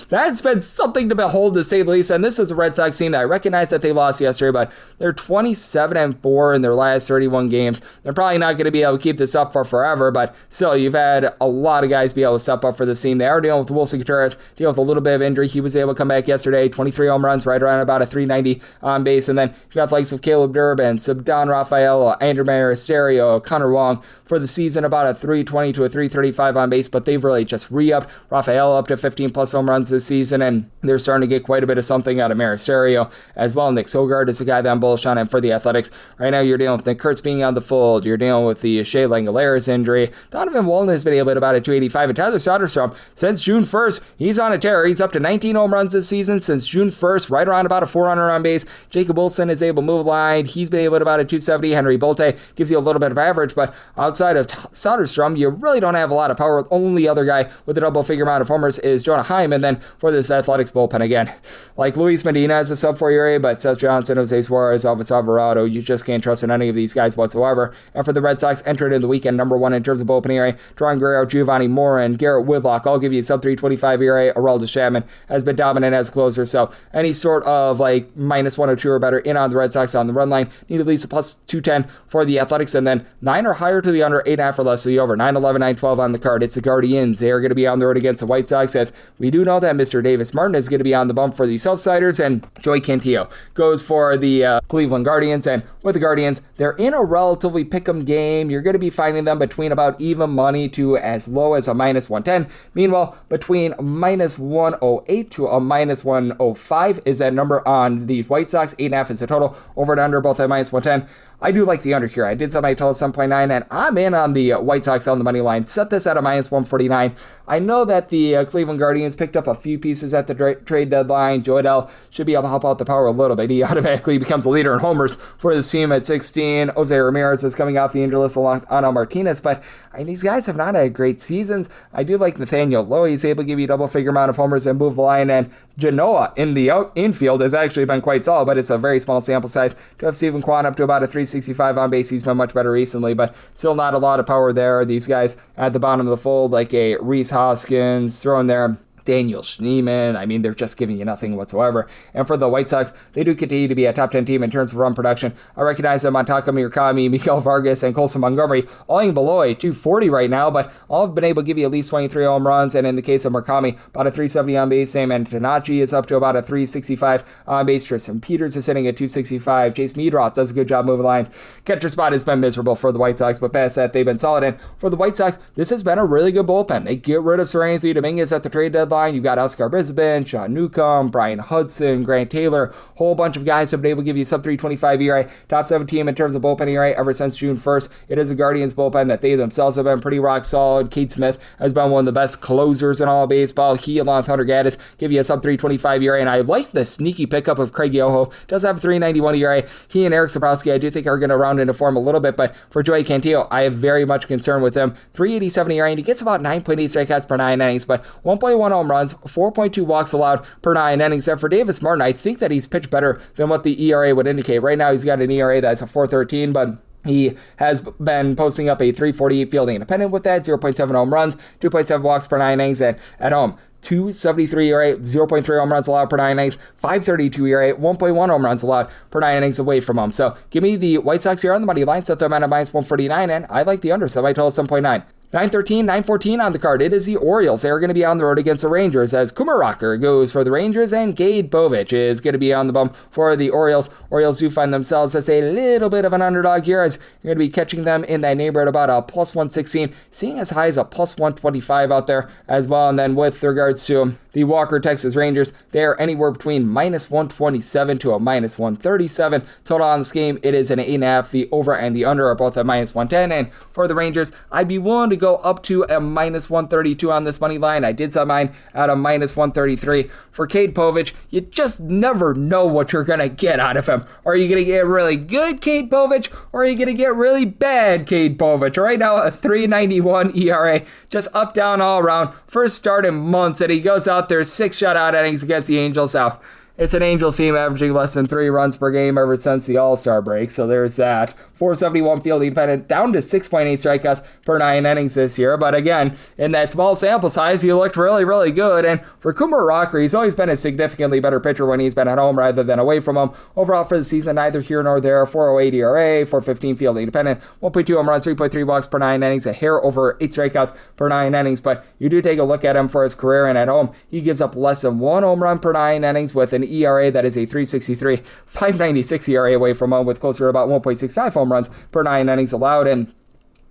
that's been something to behold, to say the least. And this is a Red Sox team that I recognize that they lost yesterday, but they're 27-4 in their last 31 games. They're probably not going to be able to keep this up for forever, but still, you've had a lot of guys be able to step up for this team. They are dealing with Wilson Contreras, dealing with a little bit of injury. He was able to come back yesterday, 23 home runs, right around about a 390 on base. And then you've got the likes of Caleb Durbin, Don Rafael, Andrew Maristerio, Connor Wong for the season, about a 320 to a 335 on base, but they've really just re-upped. Rafael up to 15 plus home runs this season, and they're starting to get quite a bit of something out of Marisario as well. Nick Sogard is a guy that I'm bullish on, and for the Athletics, right now you're dealing with Nick Kurtz being on the fold, you're dealing with the Shea Langolaris injury, Donovan Walden has been able to about a 285, and Tyler Soderstrom, since June 1st, he's on a tear. He's up to 19 home runs this season since June 1st, right around about a 400 on base. Jacob Wilson is able to move the line. He's been able to about a 270. Henry Bolte gives you a little bit of average, but outside of Soderstrom, you really don't have a lot of power. The only other guy with a double-figure amount of homers is Jonah Heim, and then for this Athletics bullpen again, like Luis Medina has a sub-4 ERA, but Seth Johnson, Jose Suarez, Elvis Alvarado, you just can't trust in any of these guys whatsoever. And for the Red Sox, entered in the weekend number 1 in terms of bullpen ERA, Dron Guerrero, Giovanni Morin, Garrett Whitlock, I'll give you sub-325 ERA. Aroldis Chapman has been dominant as a closer, so any sort of like minus 102 or better in on the Red Sox on the run line, need at least a plus 210 for the Athletics, and then 9 or higher to the under, 8.5 or less to the over, 9-11, 9-12 on the card. It's the Guardians. They are going to be on the road against the White Sox, as we do know that Mr. Davis Martin is going to be on the bump for the Southsiders, and Joey Cantillo goes for the Cleveland Guardians. And with the Guardians, they're in a relatively pick'em game. You're going to be finding them between about even money to as low as a minus 110. Meanwhile, between minus 108 to a minus 105 is that number on the White Sox. 8.5 is the total. Over and under, both at minus 110. I do like the under here. I did set my total 7.9, and I'm in on the White Sox on the money line. Set this at a minus 149. I know that the Cleveland Guardians picked up a few pieces at the trade deadline. Joe Adell should be able to help out the power a little bit. He automatically becomes a leader in homers for this team at 16. Jose Ramirez is coming off the injury list along with Ana Martinez, but these guys have not had great seasons. I do like Nathaniel Lowe. He's able to give you a double-figure amount of homers and move the line, and Genoa in the infield has actually been quite solid, but it's a very small sample size. To have Stephen Kwan up to about a 365 on base, he's been much better recently, but still not a lot of power there. These guys at the bottom of the fold, like a Rhys Hoskins, throwing there Daniel Schneemann. They're just giving you nothing whatsoever. And for the White Sox, they do continue to be a top 10 team in terms of run production. I recognize them on Taka Murakami, Miguel Vargas, and Colson Montgomery, all in below a 240 right now, but all have been able to give you at least 23 home runs, and in the case of Murakami, about a 370 on base. Sam Antonacci is up to about a 365 on base. Tristan Peters is sitting at 265. Chase Meadroth does a good job moving the line. Catcher spot has been miserable for the White Sox, but past that, they've been solid. And for the White Sox, this has been a really good bullpen. They get rid of Seranthony Dominguez at the trade deadline. You've got Oscar Brisbane, Sean Newcomb, Brian Hudson, Grant Taylor, whole bunch of guys have been able to give you sub 325 ERA, top 7 team in terms of bullpen ERA ever since June 1st. It is the Guardians bullpen that they themselves have been pretty rock solid. Cade Smith has been one of the best closers in all of baseball. He, along with Hunter Gaddis, give you a sub 325 ERA, and I like the sneaky pickup of Craig Yoho. Does have a 391 ERA. He and Eric Sabrowski, I do think, are going to round into form a little bit, but for Joey Cantillo, I have very much concern with him. 387 ERA, and he gets about 9.8 strikeouts per 9 innings, but 1.1 home runs, 4.2 walks allowed per 9 innings. And for Davis Martin, I think that he's pitched better than what the ERA would indicate. Right now, he's got an ERA that's a 4.13, but he has been posting up a 3.48 fielding independent with that, 0.7 home runs, 2.7 walks per 9 innings, and at home, 2.73 ERA, 0.3 home runs allowed per 9 innings, 5.32 ERA, 1.1 home runs allowed per 9 innings away from home. So give me the White Sox here on the money line, set them at a minus 149, and I like the under, so my total is 7.9. 9-13, 9-14 on the card. It is the Orioles. They are going to be on the road against the Rangers as Kumar Rocker goes for the Rangers, and Gade Povich is going to be on the bump for the Orioles. Orioles do find themselves as a little bit of an underdog here, as you're going to be catching them in that neighborhood about a plus 116, seeing as high as a plus 125 out there as well. And then with regards to the Walker Texas Rangers, they are anywhere between minus 127 to a minus 137. Total on this game, it is an 8.5. The over and the under are both at minus 110. And for the Rangers, I'd be willing to go up to a minus 132 on this money line. I did set mine at a minus 133. For Cade Povich, you just never know what you're going to get out of him. Are you going to get really good Cade Povich, or are you going to get really bad Cade Povich? Right now, a 3.91 ERA, just up, down, all around. First start in months, and he goes out there 6 shutout innings against the Angels. Now, it's an Angels team averaging less than 3 runs per game ever since the All-Star break, so there's that. 471 field independent, down to 6.8 strikeouts per 9 innings this year. But again, in that small sample size, he looked really, really good. And for Kumar Rocker, he's always been a significantly better pitcher when he's been at home rather than away from home. Overall for the season, neither here nor there. 4.08 ERA, 4.15 field independent, 1.2 home runs, 3.3 walks per 9 innings, a hair over 8 strikeouts per 9 innings. But you do take a look at him for his career, and at home, he gives up less than 1 home run per 9 innings with an ERA that is a 3.63, 5.96 ERA away from home with closer to about 1.65 home runs per 9 innings allowed. And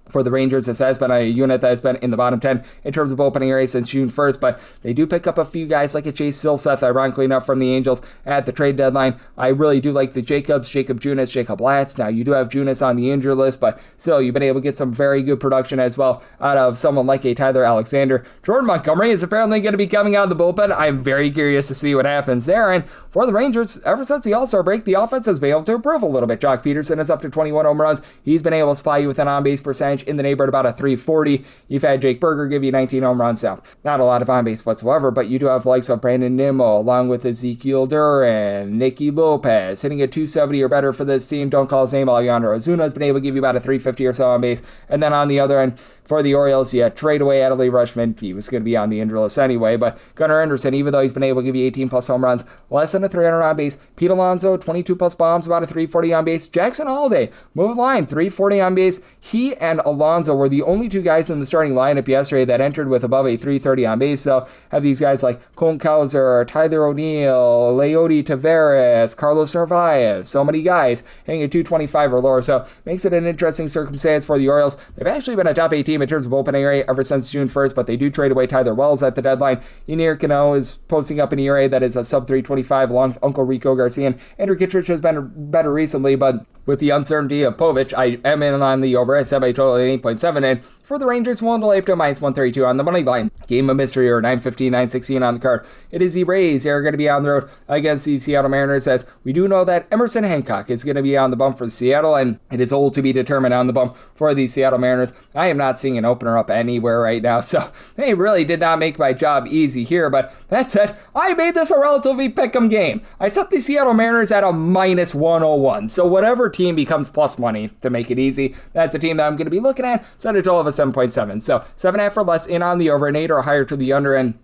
For the Rangers, this has been a unit that has been in the bottom 10 in terms of opening array since June 1st, but they do pick up a few guys like a Chase Silseth, ironically enough, from the Angels at the trade deadline. I really do like the Jacobs, Jacob Junis, Jacob Latz. Now, you do have Junis on the injury list, but still, you've been able to get some very good production as well out of someone like a Tyler Alexander. Jordan Montgomery is apparently going to be coming out of the bullpen. I'm very curious to see what happens there, and for the Rangers, ever since the All-Star break, the offense has been able to improve a little bit. Jock Peterson is up to 21 home runs. He's been able to supply you with an on-base percentage in the neighborhood about a 340. You've had Jake Berger give you 19 home runs. Now, not a lot of on-base whatsoever, but you do have likes of Brandon Nimmo, along with Ezekiel Duran, Nicky Lopez, hitting a 270 or better for this team. Don't call his name. Alejandro Ozuna has been able to give you about a 350 or so on base. And then on the other end, for the Orioles, you trade away Adley Rutschman. He was going to be on the injury list anyway, but Gunnar Henderson, even though he's been able to give you 18-plus home runs, less than a 300 on base. Pete Alonso, 22-plus bombs, about a 340 on base. Jackson Holliday, move the line, 340 on base. He and Alonso were the only two guys in the starting lineup yesterday that entered with above a 330 on base. So have these guys like Colton Cowser, Tyler O'Neill, Leody Taveras, Carlos Narvaez, so many guys hitting a 225 or lower. So makes it an interesting circumstance for the Orioles. They've actually been a top 8 team in terms of opening rate ever since June 1st, but they do trade away Tyler Wells at the deadline. Ynier Cano is posting up an ERA that is a sub 325 along with Uncle Rico Garcia. And Andrew Kittredge has been better recently, but with the uncertainty of Povich, I am in on the over. I set my total at 8.7, and for the Rangers, willing to lay up to minus 132 on the money line. Game of mystery, or 9:15, 9:16 on the card. It is the Rays. They're going to be on the road against the Seattle Mariners, as we do know that Emerson Hancock is going to be on the bump for Seattle, and it is old to be determined on the bump for the Seattle Mariners. I am not seeing an opener up anywhere right now, so they really did not make my job easy here, but that said, I made this a relatively pick'em game. I set the Seattle Mariners at a minus 101, so whatever team becomes plus money to make it easy, that's a team that I'm going to be looking at. Set a total of a 7.7. So 7.5 or less in on the over, and 8 or higher to the under, and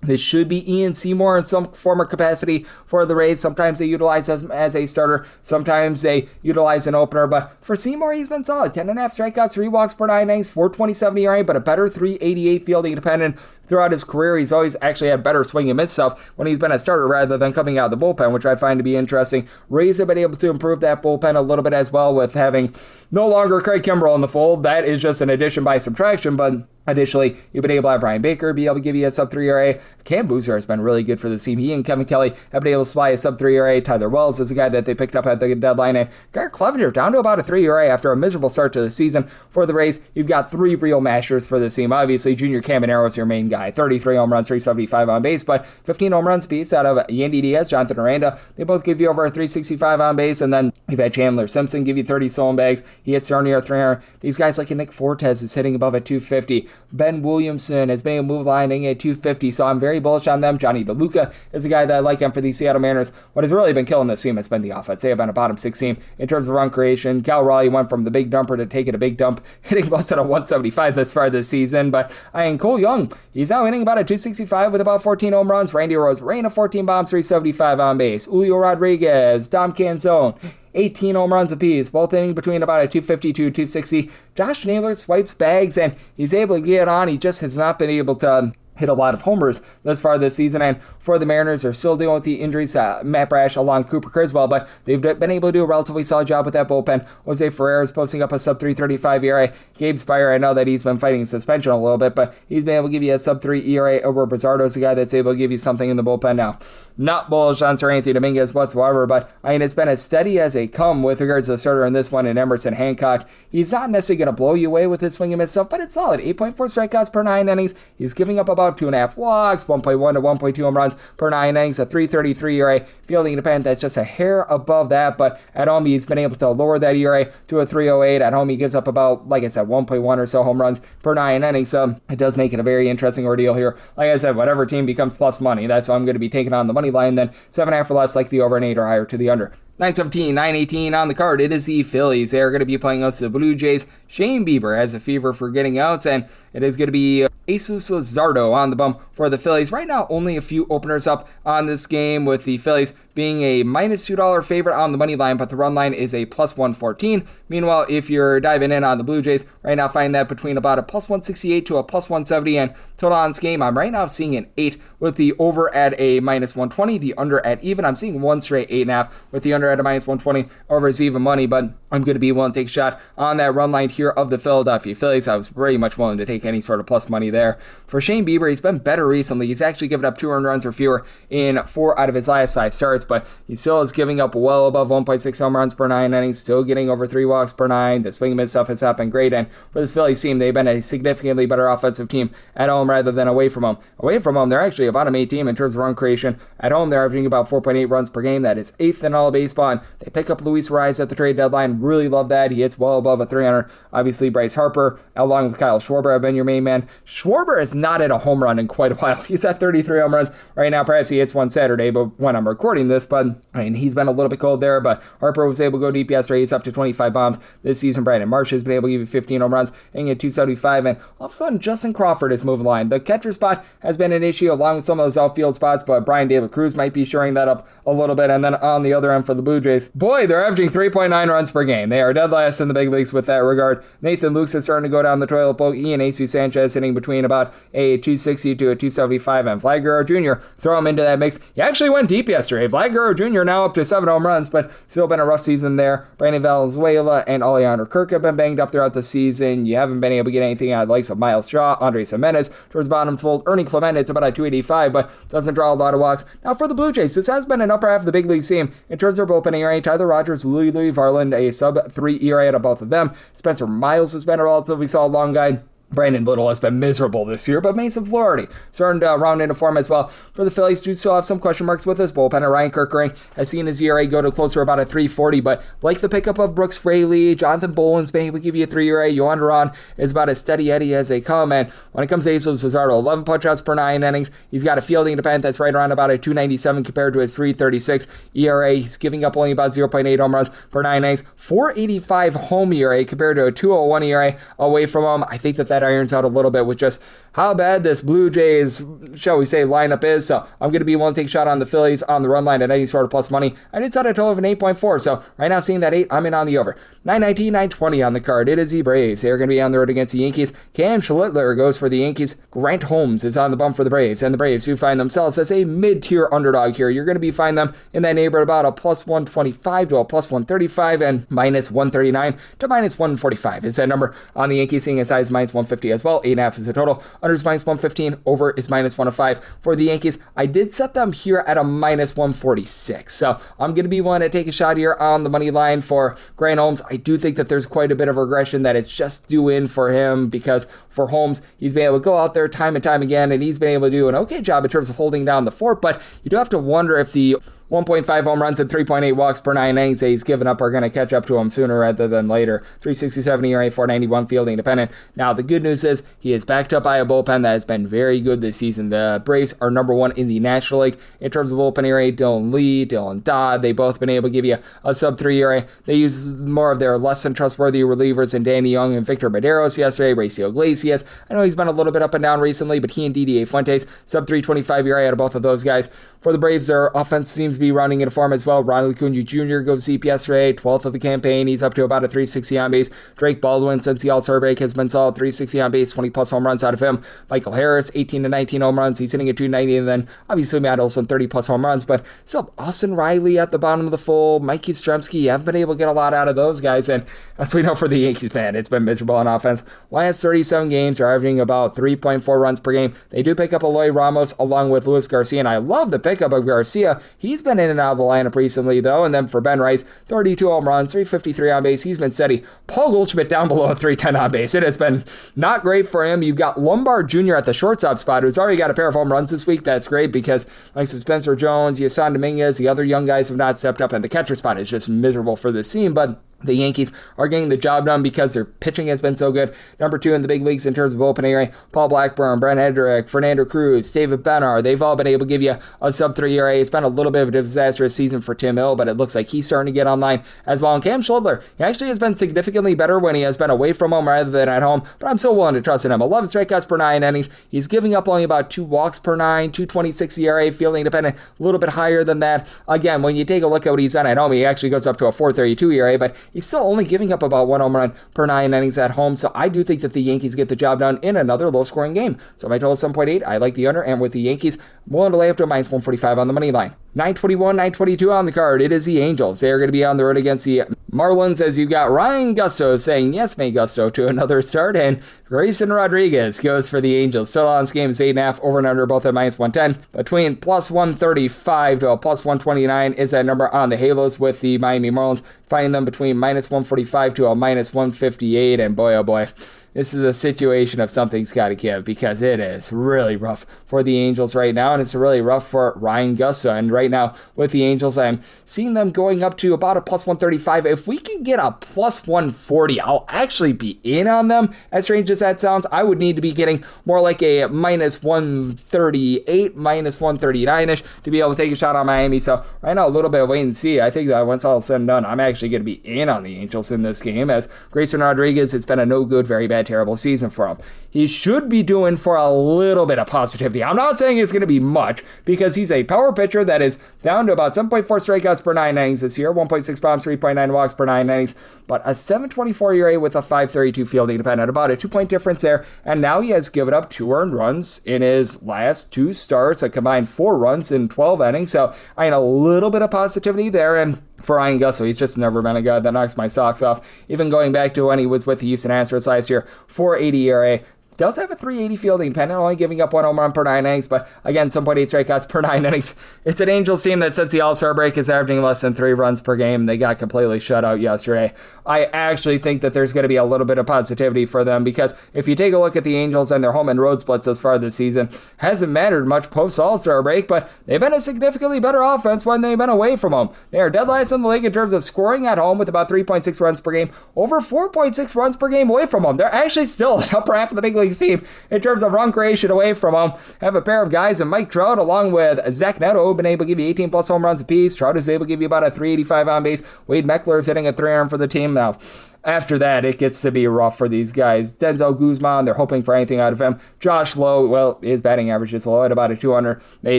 this should be Ian Seymour in some form or capacity for the Rays. Sometimes they utilize him as a starter. Sometimes they utilize an opener. But for Seymour, he's been solid. 10.5 strikeouts, 3 walks per 9 innings, 4.27 ERA, but a better 3.88 fielding independent. Throughout his career, he's always actually had better swing and miss stuff when he's been a starter rather than coming out of the bullpen, which I find to be interesting. Rays have been able to improve that bullpen a little bit as well with having no longer Craig Kimbrell in the fold. That is just an addition by subtraction, but additionally, you've been able to have Brian Baker be able to give you a sub-3 ERA. Cam Boozer has been really good for the team. He and Kevin Kelly have been able to supply a sub-3 ERA. Tyler Wells is a guy that they picked up at the deadline. And Garrett Clevenger down to about a 3 ERA after a miserable start to the season. For the Rays, you've got 3 real mashers for the team. Obviously, Junior Caminero is your main guy. 33 home runs, 375 on base, but 15 home runs piece out of Yandy Diaz, Jonathan Aranda. They both give you over a 365 on base. And then you've had Chandler Simpson give you 30 stolen bags. He hits near 300. These guys like Nick Fortes is hitting above a 250. Ben Williamson has been able to move line at 250, so I'm very bullish on them. Johnny DeLuca is a guy that I like him for the Seattle Mariners. What has really been killing this team has been the offense. They have been a bottom 6 team in terms of run creation. Cal Raleigh went from the big dumper to taking a big dump, hitting less than a 175 this far this season. But Cole Young, he's now hitting about a 265 with about 14 home runs. Randy Rosarena, 14 bombs, 375 on base. Julio Rodriguez, Dom Canzone, 18 home runs apiece, both hitting between about a 250 to 260. Josh Naylor swipes bags, and he's able to get on. He just has not been able to hit a lot of homers thus far this season, and for the Mariners, they're still dealing with the injuries. Matt Brash along Cooper Criswell, but they've been able to do a relatively solid job with that bullpen. Jose Ferrer is posting up a sub 335 ERA. Gabe Spire, I know that he's been fighting suspension a little bit, but he's been able to give you a sub 3 ERA. Over Bizardo is a guy that's able to give you something in the bullpen now. Not bullish on Sir Anthony Dominguez whatsoever, but it's been as steady as they come with regards to the starter in this one in Emerson Hancock. He's not necessarily going to blow you away with his swing and miss stuff, but it's solid. 8.4 strikeouts per 9 innings. He's giving up about 2.5 walks, 1.1 to 1.2 home runs per 9 innings, a 3.33 ERA. Fielding independent, that's just a hair above that, but at home he's been able to lower that ERA to a 3.08. At home he gives up about, like I said, 1.1 or so home runs per 9 innings, so it does make it a very interesting ordeal here. Like I said, whatever team becomes plus money, that's what I'm going to be taking on the money line. Then 7.5 or less, like the over, and 8 or higher to the under. 9:17, 9:18 on the card. It is the Phillies. They are going to be playing against the Blue Jays. Shane Bieber has a fever for getting outs, and It is going to be Jesus Luzardo on the bump for the Phillies. Right now, only a few openers up on this game, with the Phillies being a minus $2 favorite on the money line, but the run line is a plus 114. Meanwhile, if you're diving in on the Blue Jays, right now find that between about a plus 168 to a plus 170, and total on this game, I'm right now seeing an 8 with the over at a minus 120, the under at even. I'm seeing one straight 8.5 with the under at a minus 120, over is even money, but I'm going to be willing to take a shot on that run line here of the Philadelphia Phillies. I was very much willing to take any sort of plus money there. For Shane Bieber, he's been better recently. He's actually given up 2 earned runs or fewer in 4 out of his last 5 starts, but he still is giving up well above 1.6 home runs per 9 innings, still getting over 3 walks per 9. The swing and miss stuff has not been great, and for this Phillies team, they've been a significantly better offensive team at home rather than away from home. Away from home, they're actually a bottom 8 team in terms of run creation. At home, they're averaging about 4.8 runs per game. That is 8th in all of baseball, and they pick up Luis Urias at the trade deadline. Really love that. He hits well above a 300. Obviously, Bryce Harper, along with Kyle Schwarber, have been your main man. Schwarber is not at a home run in quite a while. He's at 33 home runs right now. Perhaps he hits one Saturday, but when I'm recording this, but he's been a little bit cold there, but Harper was able to go deep yesterday. He's up to 25 bombs this season. Brandon Marsh has been able to give you 15 home runs, hitting at 275, and all of a sudden, Justin Crawford is moving the line. The catcher spot has been an issue along with some of those outfield spots, but Brian De La Cruz might be shoring that up a little bit. And then on the other end for the Blue Jays, boy, they're averaging 3.9 runs per game. They are dead last in the big leagues with that regard. Nathan Lukes is starting to go down the toilet bowl. Ian Jesus Sanchez hitting between about a 260 to a 275, and Vlad Guerrero Jr. throw him into that mix. He actually went deep yesterday. Vlad Guerrero Jr. now up to 7 home runs, but still been a rough season there. Brandon Valenzuela and Alejandro Kirk have been banged up throughout the season. You haven't been able to get anything out of the likes of Miles Straw, Andres Jimenez towards the bottom fold. Ernie Clement, it's about a 285, but doesn't draw a lot of walks. Now for the Blue Jays, this has been an upper half of the big league team in terms of their bullpen ERA. Tyler Rogers, Louis Varland, a sub-3 ERA out of both of them. Spencer Miles has been a relatively solid long guy. Brandon Little has been miserable this year, but Mason Flaherty starting to round into form as well. For the Phillies, do still have some question marks with his bullpen. Ryan Kerkering has seen his ERA go to closer to about a 340, but like the pickup of Brooks Fraley, Jonathan Boland's maybe we give you a 3 ERA. Yohan Duran is about as steady Eddie as they come, and when it comes to Jesus Luzardo, 11 punch-outs per 9 innings. He's got a fielding independent that's right around about a 297 compared to his 336 ERA. He's giving up only about 0.8 home runs per 9 innings. 485 home ERA compared to a 201 ERA away from him. I think that irons out a little bit with just how bad this Blue Jays, shall we say, lineup is. So I'm going to be willing to take a shot on the Phillies on the run line at any sort of plus money. I did set a total of an 8.4. So right now seeing that 8, I'm in on the over. 919, 920 on the card. It is the Braves. They're going to be on the road against the Yankees. Cam Schlittler goes for the Yankees. Grant Holmes is on the bump for the Braves. And the Braves do find themselves as a mid-tier underdog here. You're going to be finding them in that neighborhood about a plus 125 to a plus 135 and minus 139 to minus 145. It's that number on the Yankees, seeing as high as minus 150 as well. 8.5 is the total. Under is minus 115. Over is minus 105 for the Yankees. I did set them here at a minus 146. So I'm going to be willing to take a shot here on the money line for Grant Holmes. I do think that there's quite a bit of regression that it's just due in for him, because for Holmes, he's been able to go out there time and time again, and he's been able to do an okay job in terms of holding down the fort, but you do have to wonder if the 1.5 home runs and 3.8 walks per 9 innings that he's given up are going to catch up to him sooner rather than later. 367 ERA, 491 fielding independent. Now, the good news is he is backed up by a bullpen that has been very good this season. The Braves are number 1 in the National League in terms of bullpen ERA. Dylan Lee, Dylan Dodd, they both been able to give you a sub-3 ERA. They use more of their less than trustworthy relievers in Danny Young and Victor Medeiros yesterday. Raciel Iglesias, I know he's been a little bit up and down recently, but he and DDA Fuentes, sub-325 ERA out of both of those guys. For the Braves, their offense seems to be running into form as well. Ronald Acuna Jr. goes deep yesterday, 12th of the campaign. He's up to about a 360 on base. Drake Baldwin, since the All-Star break, has been solid, 360 on base, 20-plus home runs out of him. Michael Harris, 18 to 19 home runs. He's hitting at 290, and then obviously Matt Olson, 30-plus home runs. But still, Austin Riley at the bottom of the fold, Mikey Stremski, you haven't been able to get a lot out of those guys, and as we know for the Yankees, man, it's been miserable on offense. Last 37 games are averaging about 3.4 runs per game. They do pick up Eloy Ramos along with Luis Garcia, and I love the pickup of Garcia. He's been in and out of the lineup recently, though. And then for Ben Rice, 32 home runs, 353 on base. He's been steady. Paul Goldschmidt down below a 310 on base. It has been not great for him. You've got Lombard Jr. at the shortstop spot, who's already got a pair of home runs this week. That's great because, like Spencer Jones, Yasan Dominguez, the other young guys have not stepped up, and the catcher spot is just miserable for this team. But The Yankees are getting the job done because their pitching has been so good. Number 2 in the big leagues in terms of opening ERA. Paul Blackburn, Brent Hedrick, Fernando Cruz, David Bednar. They've all been able to give you a sub-3 ERA. It's been a little bit of a disastrous season for Tim Hill, but it looks like he's starting to get online as well. And Cam Schindler, he actually has been significantly better when he has been away from home rather than at home, but I'm still willing to trust in him. 11 strikeouts per 9 innings. He's giving up only about 2 walks per 9, 2.26 ERA, fielding dependent, a little bit higher than that. Again, when you take a look at what he's done at home, he actually goes up to a 4.32 ERA, but he's still only giving up about 1 home run per 9 innings at home. So I do think that the Yankees get the job done in another low-scoring game. So my total is 7.8. I like the under, and with the Yankees, I'm willing to lay up to a minus 145 on the money line. 921, 922 on the card. It is the Angels. They are going to be on the road against the Marlins, as you got Ryan Gusto saying yes, may Gusto, to another start, and Grayson Rodriguez goes for the Angels. Still on this game is 8.5, over and under both at minus 110. Between plus 135 to a plus 129 is that number on the Halos, with the Miami Marlins finding them between minus 145 to a minus 158, and boy oh boy, this is a situation of something's got to give, because it is really rough for the Angels right now, and it's really rough for Ryan Gusto. And right now, with the Angels, I'm seeing them going up to about a plus 135. If we can get a plus 140, I'll actually be in on them. As strange as that sounds, I would need to be getting more like a minus 138, minus 139-ish to be able to take a shot on Miami. So right now, a little bit of wait and see. I think that once all is said and done, I'm actually going to be in on the Angels in this game, as Grayson Rodriguez, it's been a no good, very bad, terrible season for him. He should be doing for a little bit of positivity. I'm not saying it's going to be much, because he's a power pitcher that is down to about 7.4 strikeouts per 9 innings this year, 1.6 bombs, 3.9 walks per 9 innings, but a 7.24 ERA with a 5.32 fielding dependent, about a 2-point difference there. And now he has given up 2 earned runs in his last 2 starts, a combined 4 runs in 12 innings. So I mean, a little bit of positivity there. And for Ryan Gusto, he's just never been a guy that knocks my socks off. Even going back to when he was with the Houston Astros last year, 4.80 ERA. Does have a 380 fielding pennant, only giving up 1 home run per 9 innings, but again, 7.8 strikeouts per 9 innings. It's an Angels team that since the All-Star break is averaging less than 3 runs per game. They got completely shut out yesterday. I actually think that there's going to be a little bit of positivity for them, because if you take a look at the Angels and their home and road splits thus far this season, hasn't mattered much post All-Star break, but they've been a significantly better offense when they've been away from home. They are dead last in the league in terms of scoring at home with about 3.6 runs per game, over 4.6 runs per game away from home. They're actually still an upper half of the big leagues team in terms of run creation away from home. Have a pair of guys in Mike Trout along with Zach Neto, been able to give you 18 plus home runs apiece. Trout is able to give you about a 385 on base. Wade Meckler is hitting a 300 for the team now. After that, it gets to be rough for these guys. Denzel Guzman, they're hoping for anything out of him. Josh Lowe, well, his batting average is low at about a 200. They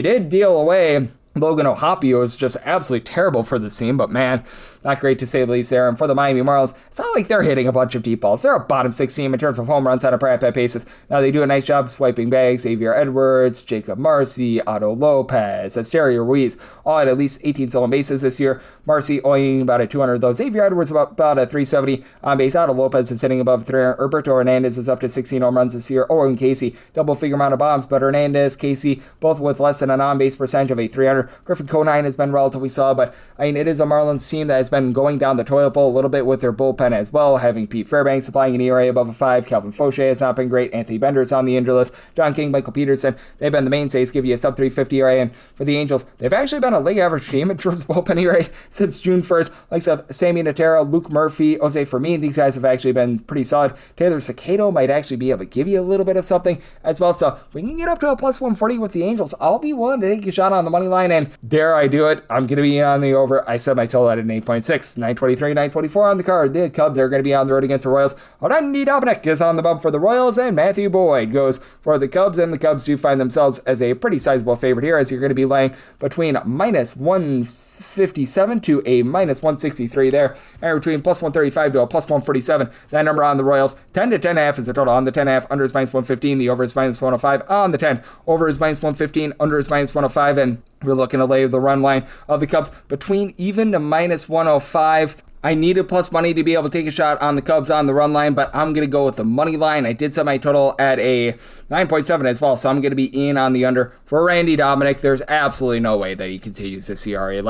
did deal away Logan O'Hoppe, who was just absolutely terrible for the team, but man, not great to say the least there. And for the Miami Marlins, it's not like they're hitting a bunch of deep balls. They're a bottom 6 team in terms of home runs on a per at-bat basis. Now, they do a nice job swiping bags. Xavier Edwards, Jacob Marcy, Otto Lopez, Asterio Ruiz, all at least 18 stolen bases this year. Marcy only about a 200, though. Xavier Edwards about a 370 on base. Otto Lopez is sitting above 300. Roberto Hernandez is up to 16 home runs this year. Owen Casey, double-figure amount of bombs, but Hernandez, Casey, both with less than an on-base percentage of a 300. Griffin Conine has been relatively solid, but I mean, it is a Marlins team that has been going down the toilet bowl a little bit with their bullpen as well, having Pete Fairbanks supplying an ERA above a 5. Calvin Fauché has not been great. Anthony Bender is on the injury list. John King, Michael Peterson, they've been the mainstays, give you a sub-350 ERA. And for the Angels, they've actually been a league average team in terms of bullpen ERA since June 1st. Likes of Sammy Natera, Luke Murphy, Jose Fermin, these guys have actually been pretty solid. Taylor Cicado might actually be able to give you a little bit of something as well. So if we can get up to a plus 140 with the Angels, I'll be willing to take a shot on the money line. And dare I do it, I'm going to be on the over. I set my total at an 8.6. 923, 924 on the card. The Cubs are going to be on the road against the Royals. Randy Dominic is on the bump for the Royals, and Matthew Boyd goes for the Cubs. And the Cubs do find themselves as a pretty sizable favorite here, as you're going to be laying between minus 157 to a minus 163 there, and between plus 135 to a plus 147. That number on the Royals, 10 to 10.5 is the total on the 10.5. Under is minus 115. The over is minus 105 on the 10. Over is minus 115. Under is minus 105. And we're looking to lay the run line of the Cubs between even to minus 105. I needed plus money to be able to take a shot on the Cubs on the run line, but I'm going to go with the money line. I did set my total at a 9.7 as well, so I'm going to be in on the under for Randy Dominic. There's absolutely no way that he continues this ERA.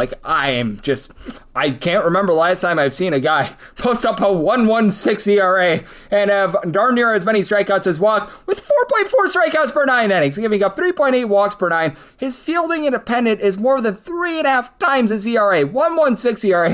I can't remember last time I've seen a guy post up a 1.16 ERA and have darn near as many strikeouts as walk, with 4.4 strikeouts per 9 innings, giving up 3.8 walks per 9. His fielding independent is more than 3.5 times his ERA. 1.16 ERA,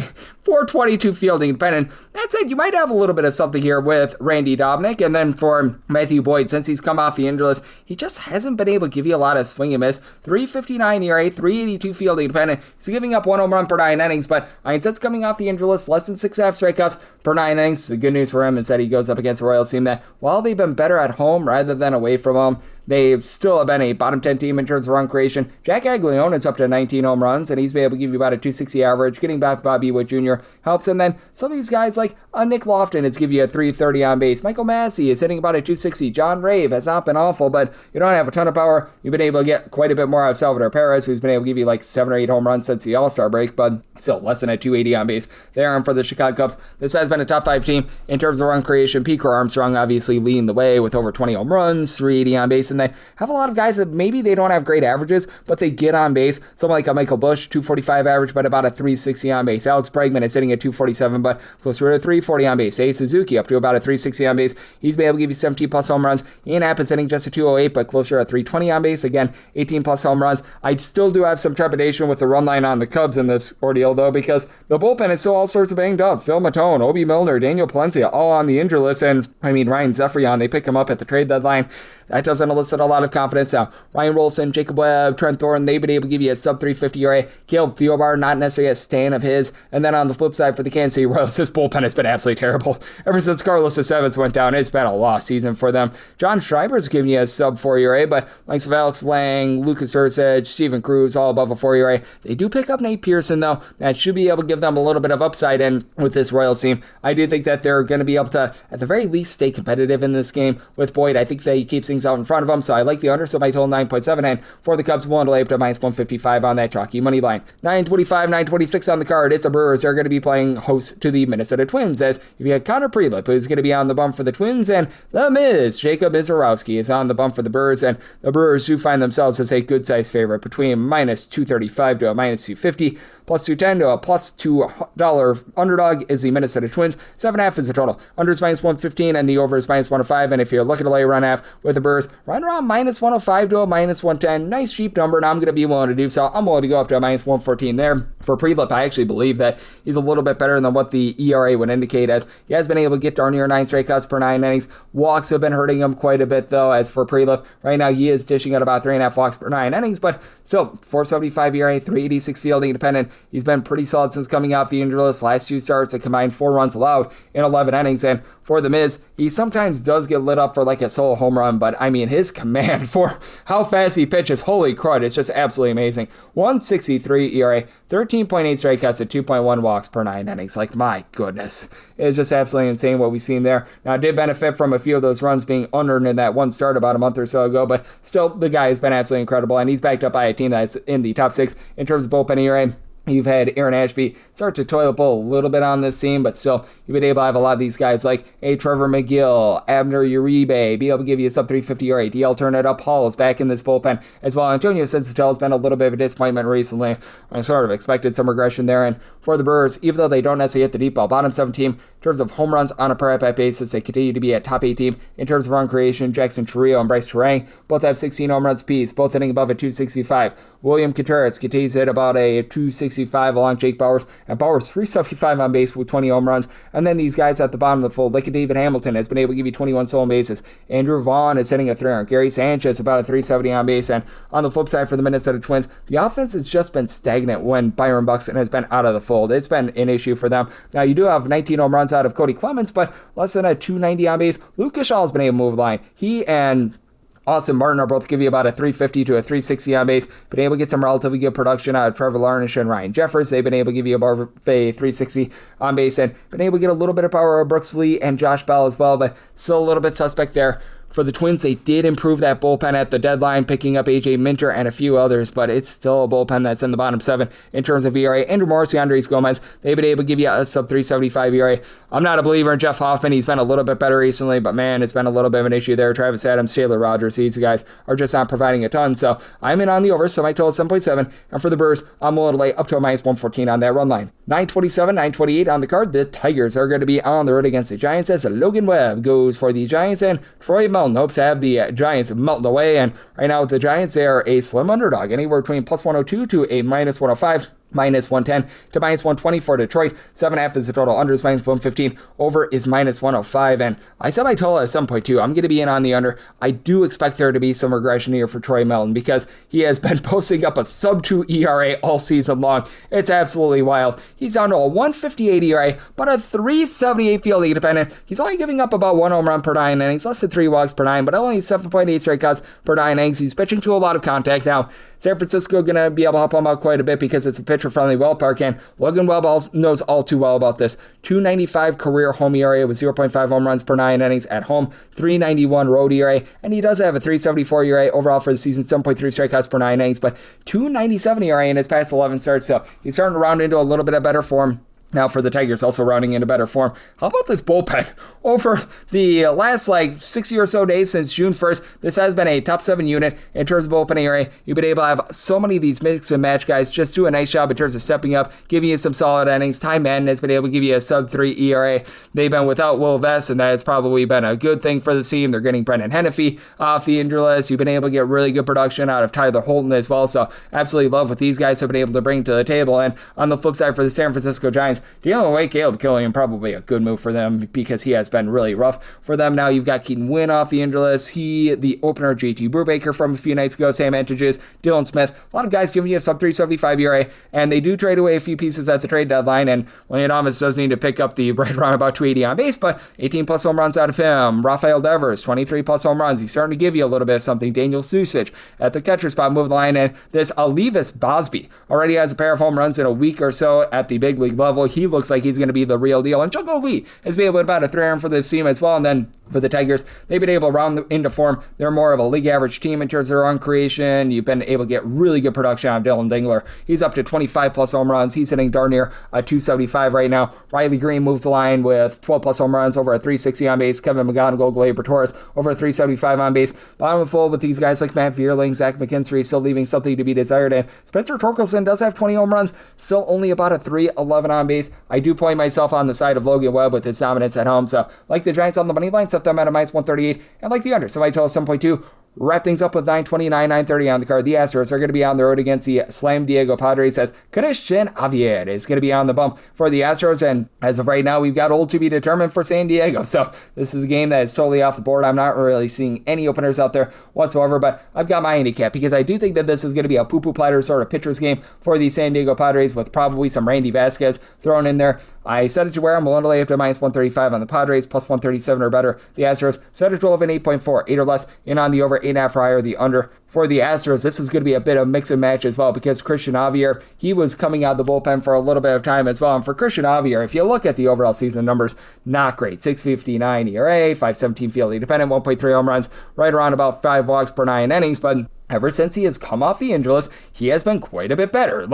4.22 282 fielding dependent. That said, you might have a little bit of something here with Randy Dobnak. And then for Matthew Boyd, since he's come off the injury list, he just hasn't been able to give you a lot of swing and miss. 359 ERA, 382 fielding dependent. He's giving up 1 home run per 9 innings, but since coming off the injury list, less than 6.5 strikeouts per 9 innings. The good news for him is that he goes up against the Royals team that, while they've been better at home rather than away from home, they still have been a bottom 10 team in terms of run creation. Jack Aguilon is up to 19 home runs, and he's been able to give you about a 260 average. Getting back Bobby Witt Jr. helps, and then some of these guys like Nick Lofton is give you a 330 on base. Michael Massey is hitting about a 260. John Rave has not been awful, but you don't have a ton of power. You've been able to get quite a bit more out of Salvador Perez, who's been able to give you like 7 or 8 home runs since the All-Star break, but still less than a 280 on base. They are for the Chicago Cubs. This has been a top 5 team in terms of run creation. Pete Armstrong obviously leading the way with over 20 home runs, 380 on base, and they have a lot of guys that maybe they don't have great averages, but they get on base. Someone like a Michael Busch, 245 average, but about a 360 on base. Alex Bregman is sitting at 247, but closer to 340 on base. Seiya Suzuki up to about a 360 on base. He's been able to give you 17 plus home runs. Ian Happ is hitting just a 208, but closer to 320 on base. Again, 18 plus home runs. I still do have some trepidation with the run line on the Cubs in this ordeal, though, because the bullpen is still all sorts of banged up. Phil Matone, Obi Milner, Daniel Palencia, all on the injury list, and Ryan Zephyrion, they picked him up at the trade deadline. That doesn't elicit a lot of confidence. Now, Ryan Wilson, Jacob Webb, Trent Thornton, they've been able to give you a sub 350 ERA. Caleb Thielbar, not necessarily a stan of his. And then on the flip side for the Kansas City Royals, this bullpen has been absolutely terrible. Ever since Carlos Estevez went down, it's been a lost season for them. John Schreiber's giving you a sub 4 ERA, but likes of Alex Lang, Lucas Ursich, Steven Cruz, all above a 4 ERA. They do pick up Nate Pearson, though. That should be able to give them a little bit of upside. And with this Royals team, I do think that they're going to be able to, at the very least, stay competitive in this game. With Boyd, I think that he keeps things out in front of them, so I like the under, so my total 9.7, and for the Cubs, willing to lay up to minus 155 on that chalky money line. 925, 926 on the card. It's the Brewers. They're going to be playing host to the Minnesota Twins, as you have Connor Prelip, who's going to be on the bump for the Twins, and the Miz, Jacob Izorowski, is on the bump for the Brewers, and the Brewers do find themselves as a good-sized favorite between minus 235 to a minus 250. Plus 210 to a plus $2 underdog is the Minnesota Twins. 7.5 is the total. Under is minus 115 and the over is minus 105. And if you're looking to lay run half with the Brewers, run around minus 105 to a minus 110. Nice cheap number, and I'm going to be willing to do so. I'm willing to go up to a minus 114 there. For Prelip, I actually believe that he's a little bit better than what the ERA would indicate, as he has been able to get darn near 9 strikeouts per 9 innings. Walks have been hurting him quite a bit, though, as for Prelip, right now he is dishing out about 3.5 walks per 9 innings, but still, 475 ERA, 386 fielding dependent. He's been pretty solid since coming off the injury list. Last 2 starts, a combined 4 runs allowed in 11 innings, and for the Miz, he sometimes does get lit up for like a solo home run, but his command for how fast he pitches, holy crud, it's just absolutely amazing. 163 ERA, 13.8 strikeouts at 2.1 walks per 9 innings. Like, my goodness. It's just absolutely insane what we've seen there. Now, it did benefit from a few of those runs being unearned in that one start about a month or so ago, but still, the guy has been absolutely incredible, and he's backed up by a team that's in the top 6 in terms of bullpen ERA. You've had Aaron Ashby start to toilet bowl a little bit on this team, but still, you've been able to have a lot of these guys like Trevor McGill, Abner Uribe, be able to give you a sub 350 ERA. The alternate Paul is back in this bullpen as well. Antonio Sensatella has been a little bit of a disappointment recently. I sort of expected some regression there, and for the Brewers, even though they don't necessarily hit the deep ball, bottom 7 team in terms of home runs on a per at-bat basis, they continue to be a top 8 team in terms of run creation. Jackson Chourio and Bryce Terang both have 16 home runs apiece, both hitting above a 265. William Contreras continues to hit about a 265 along Jake Bauers, and Bauers 375 on base with 20 home runs. And then these guys at the bottom of the fold, like a David Hamilton, has been able to give you 21 stolen bases. Andrew Vaughn is hitting a 300. Gary Sanchez about a 370 on base. And on the flip side for the Minnesota Twins, the offense has just been stagnant when Byron Buxton has been out of the fold. It's been an issue for them. Now, you do have 19 home runs out of Cody Clemens, but less than a 290 on base. Lucas Shaw has been able to move the line. He and Austin Martin are both give you about a 350 to a 360 on base. Been able to get some relatively good production out of Trevor Larnach and Ryan Jeffers. They've been able to give you about a 360 on base, and been able to get a little bit of power of Brooks Lee and Josh Bell as well, but still a little bit suspect there. For the Twins, they did improve that bullpen at the deadline, picking up A.J. Minter and a few others, but it's still a bullpen that's in the bottom 7 in terms of ERA. Andrew Morrissey, Andres Gomez, they've been able to give you a sub 375 ERA. I'm not a believer in Jeff Hoffman. He's been a little bit better recently, but man, it's been a little bit of an issue there. Travis Adams, Taylor Rogers, these guys are just not providing a ton, so I'm in on the over, so my total is 7.7, and for the Brewers, I'm willing to lay up to a minus 114 on that run line. 927, 928 on the card. The Tigers are going to be on the road against the Giants as Logan Webb goes for the Giants, and Troy Melton hopes to have the Giants melting away. And right now with the Giants, they are a slim underdog, anywhere between plus 102 to a minus 105. minus 110 to minus 120 for Detroit. 7.5 is the total. Under is minus 115. Over is minus 105. And I said my total at 7.2. I'm going to be in on the under. I do expect there to be some regression here for Troy Melton because he has been posting up a sub-2 ERA all season long. It's absolutely wild. He's down to a 158 ERA, but a 378 fielding dependent. He's only giving up about 1 home run per 9 innings, less than 3 walks per 9, but only 7.8 strikeouts per 9 innings. He's pitching to a lot of contact now. San Francisco going to be able to help him out quite a bit because it's a pitcher-friendly ballpark, and Logan Webb knows all too well about this. 295 career home ERA with 0.5 home runs per 9 innings at home, 391 road ERA, and he does have a 374 ERA overall for the season, 7.3 strikeouts per 9 innings, but 297 ERA in his past 11 starts, so he's starting to round into a little bit of better form. Now for the Tigers, also rounding into better form. How about this bullpen? Over the last 60 or so days since June 1st, this has been a top 7 unit in terms of bullpen ERA. You've been able to have so many of these mix and match guys just do a nice job in terms of stepping up, giving you some solid innings. Ty Madden has been able to give you a sub-3 ERA. They've been without Will Vest, and that has probably been a good thing for the team. They're getting Brendan Hennepy off the injury list. You've been able to get really good production out of Tyler Holton as well, so absolutely love what these guys have been able to bring to the table. And on the flip side for the San Francisco Giants, dealing away Caleb Killian, probably a good move for them because he has been really rough for them. Now you've got Keaton Wynn off the injury list. The opener, JT Brubaker from a few nights ago, Sam Entages, Dylan Smith. A lot of guys giving you a sub-375 ERA, and they do trade away a few pieces at the trade deadline, and Leonamas does need to pick up the right around about 280 on base, but 18 plus home runs out of him. Rafael Devers, 23 plus home runs. He's starting to give you a little bit of something. Daniel Susich at the catcher spot, moving the line, and this Alivis Bosby already has a pair of home runs in a week or so at the big league level. He looks like he's going to be the real deal. And Jungle Lee has been able to about a 3 for this team as well. And then for the Tigers, they've been able to round into form. They're more of a league average team in terms of their run creation. You've been able to get really good production out of Dylan Dingler. He's up to 25 plus home runs. He's hitting darn near a 275 right now. Riley Green moves the line with 12 plus home runs, over a 360 on base. Kevin McGonigal, Gleyber Torres, over a 375 on base. Bottom of the fold with these guys like Matt Vierling, Zach McKinstry still leaving something to be desired. And Spencer Torkelson does have 20 home runs, still only about a 311 on base. I do point myself on the side of Logan Webb with his dominance at home. So like the Giants on the money line, set them at a minus 138, and like the under, so I total 7.2. Wrap things up with 929, 930 on the card. The Astros are going to be on the road against the Slam Diego Padres as Christian Javier is going to be on the bump for the Astros. And as of right now, we've got old to be determined for San Diego. So this is a game that is totally off the board. I'm not really seeing any openers out there whatsoever, but I've got my handicap because I do think that this is going to be a poo-poo platter sort of pitcher's game for the San Diego Padres with probably some Randy Vasquez thrown in there. I set it to where I'm willing to lay up to minus 135 on the Padres, plus 137 or better. The Astros set it to 12 and 8.4, 8 or less, in on the over, 8.5 or higher, the under. For the Astros, this is going to be a bit of mix and match as well because Christian Javier, he was coming out of the bullpen for a little bit of time as well. And for Christian Javier, if you look at the overall season numbers, not great. 659 ERA, 517 fielding dependent, 1.3 home runs, right around about 5 walks per 9 innings, but ever since he has come off the injury list, he has been quite a bit better.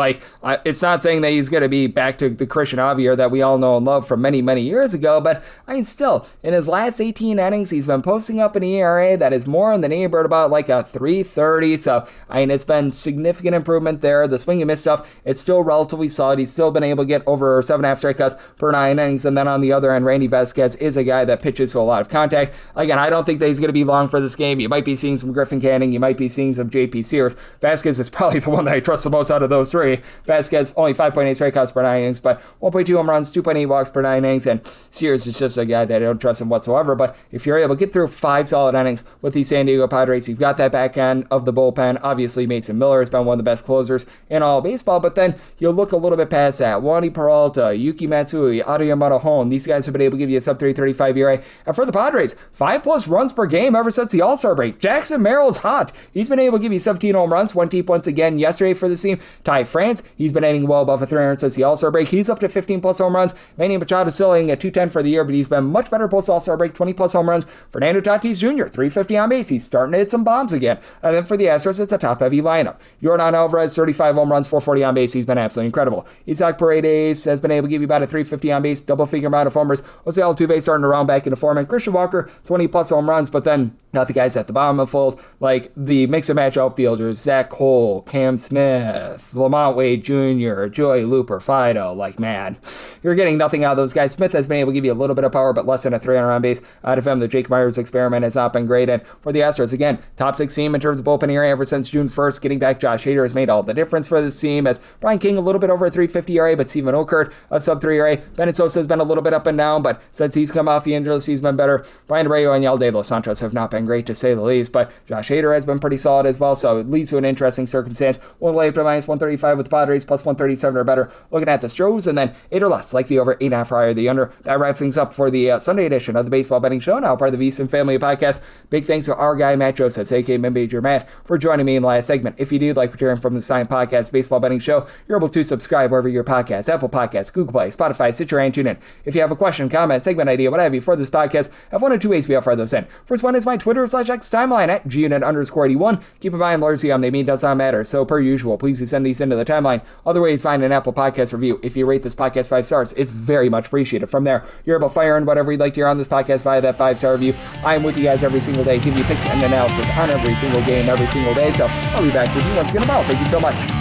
It's not saying that he's going to be back to the Christian Javier that we all know and love from many, many years ago, but still, in his last 18 innings, he's been posting up an ERA that is more in the neighborhood about like a 330, so, it's been significant improvement there. The swing and miss stuff, it's still relatively solid. He's still been able to get over 7.5 strikeouts per 9 innings, and then on the other end, Randy Vasquez is a guy that pitches to a lot of contact. Again, I don't think that he's going to be long for this game. You might be seeing some Griffin Canning, you might be seeing some JP Sears. Vasquez is probably the one that I trust the most out of those three. Vasquez only 5.8 strikeouts per 9 innings, but 1.2 home runs, 2.8 walks per 9 innings, and Sears is just a guy that I don't trust him whatsoever. But if you're able to get through 5 solid innings with the San Diego Padres, you've got that back end of the bullpen. Obviously, Mason Miller has been one of the best closers in all of baseball, but then you'll look a little bit past that. Wandy Peralta, Yuki Matsui, Adriano Hone, these guys have been able to give you a sub-335 ERA. And for the Padres, 5 plus runs per game ever since the All-Star break. Jackson Merrill's hot. He's been able to give you 17 home runs, went deep once again yesterday for the team. Ty France, he's been hitting well above a 300 since the All-Star break. He's up to 15 plus home runs. Manny Machado still hitting at 210 for the year, but he's been much better post All-Star break, 20 plus home runs. Fernando Tatis Jr., 350 on base. He's starting to hit some bombs again. And then for the Astros, it's a top-heavy lineup. Yordan Alvarez, 35 home runs, 440 on base. He's been absolutely incredible. Isaac Paredes has been able to give you about a 350 on base, double-figure amount of homers. Jose Altuve starting to round back into form. And Christian Walker, 20 plus home runs, but then got the guys at the bottom of the fold, like the mix-and-match outfielders, Zach Cole, Cam Smith, Lamont Wade Jr., Joey Looper, Fido. Man, you're getting nothing out of those guys. Smith has been able to give you a little bit of power, but less than a 300 on base out of him. The Jake Myers experiment has not been great. And for the Astros, again, top 6 team in terms of bullpen ERA ever since June 1st. Getting back Josh Hader has made all the difference for this team, as Brian King a little bit over a 3.50 ERA, but Steven Okert a sub-3 ERA. Bennett Sosa has been a little bit up and down, but since he's come off the injury list, he's been better. Brian Abreu and Yalde Los Santos have not been great, to say the least, but Josh Hader has been pretty solid as well, so it leads to an interesting circumstance. One way up to minus 135 with the Padres, plus 137 or better. Looking at the Stros, and then 8 or less, like the over, 8.5 or higher, the under. That wraps things up for the Sunday edition of the Baseball Betting Show, now part of the VSiN family of podcasts. Big thanks to our guy, Matt Josephs, aka Major Matt, for joining me in the last segment. If you do like what you're hearing from this fine podcast, Baseball Betting Show, you're able to subscribe wherever your podcast, Apple Podcasts, Google Play, Spotify, Stitcher, and TuneIn. If you have a question, comment, segment idea, what have you for this podcast, I have one or two ways we offer those in. First one is my Twitter/X timeline at gunit_81. Keep in mind, largely on they mean does not matter. So per usual, please do send these into the timeline. Other ways, find an Apple Podcast review. If you rate this podcast 5 stars, it's very much appreciated. From there, you're able to fire in whatever you'd like to hear on this podcast via that 5-star review. I am with you guys every single day, giving you picks and analysis on every single game, every single day. So I'll be back with you once again tomorrow. Thank you so much.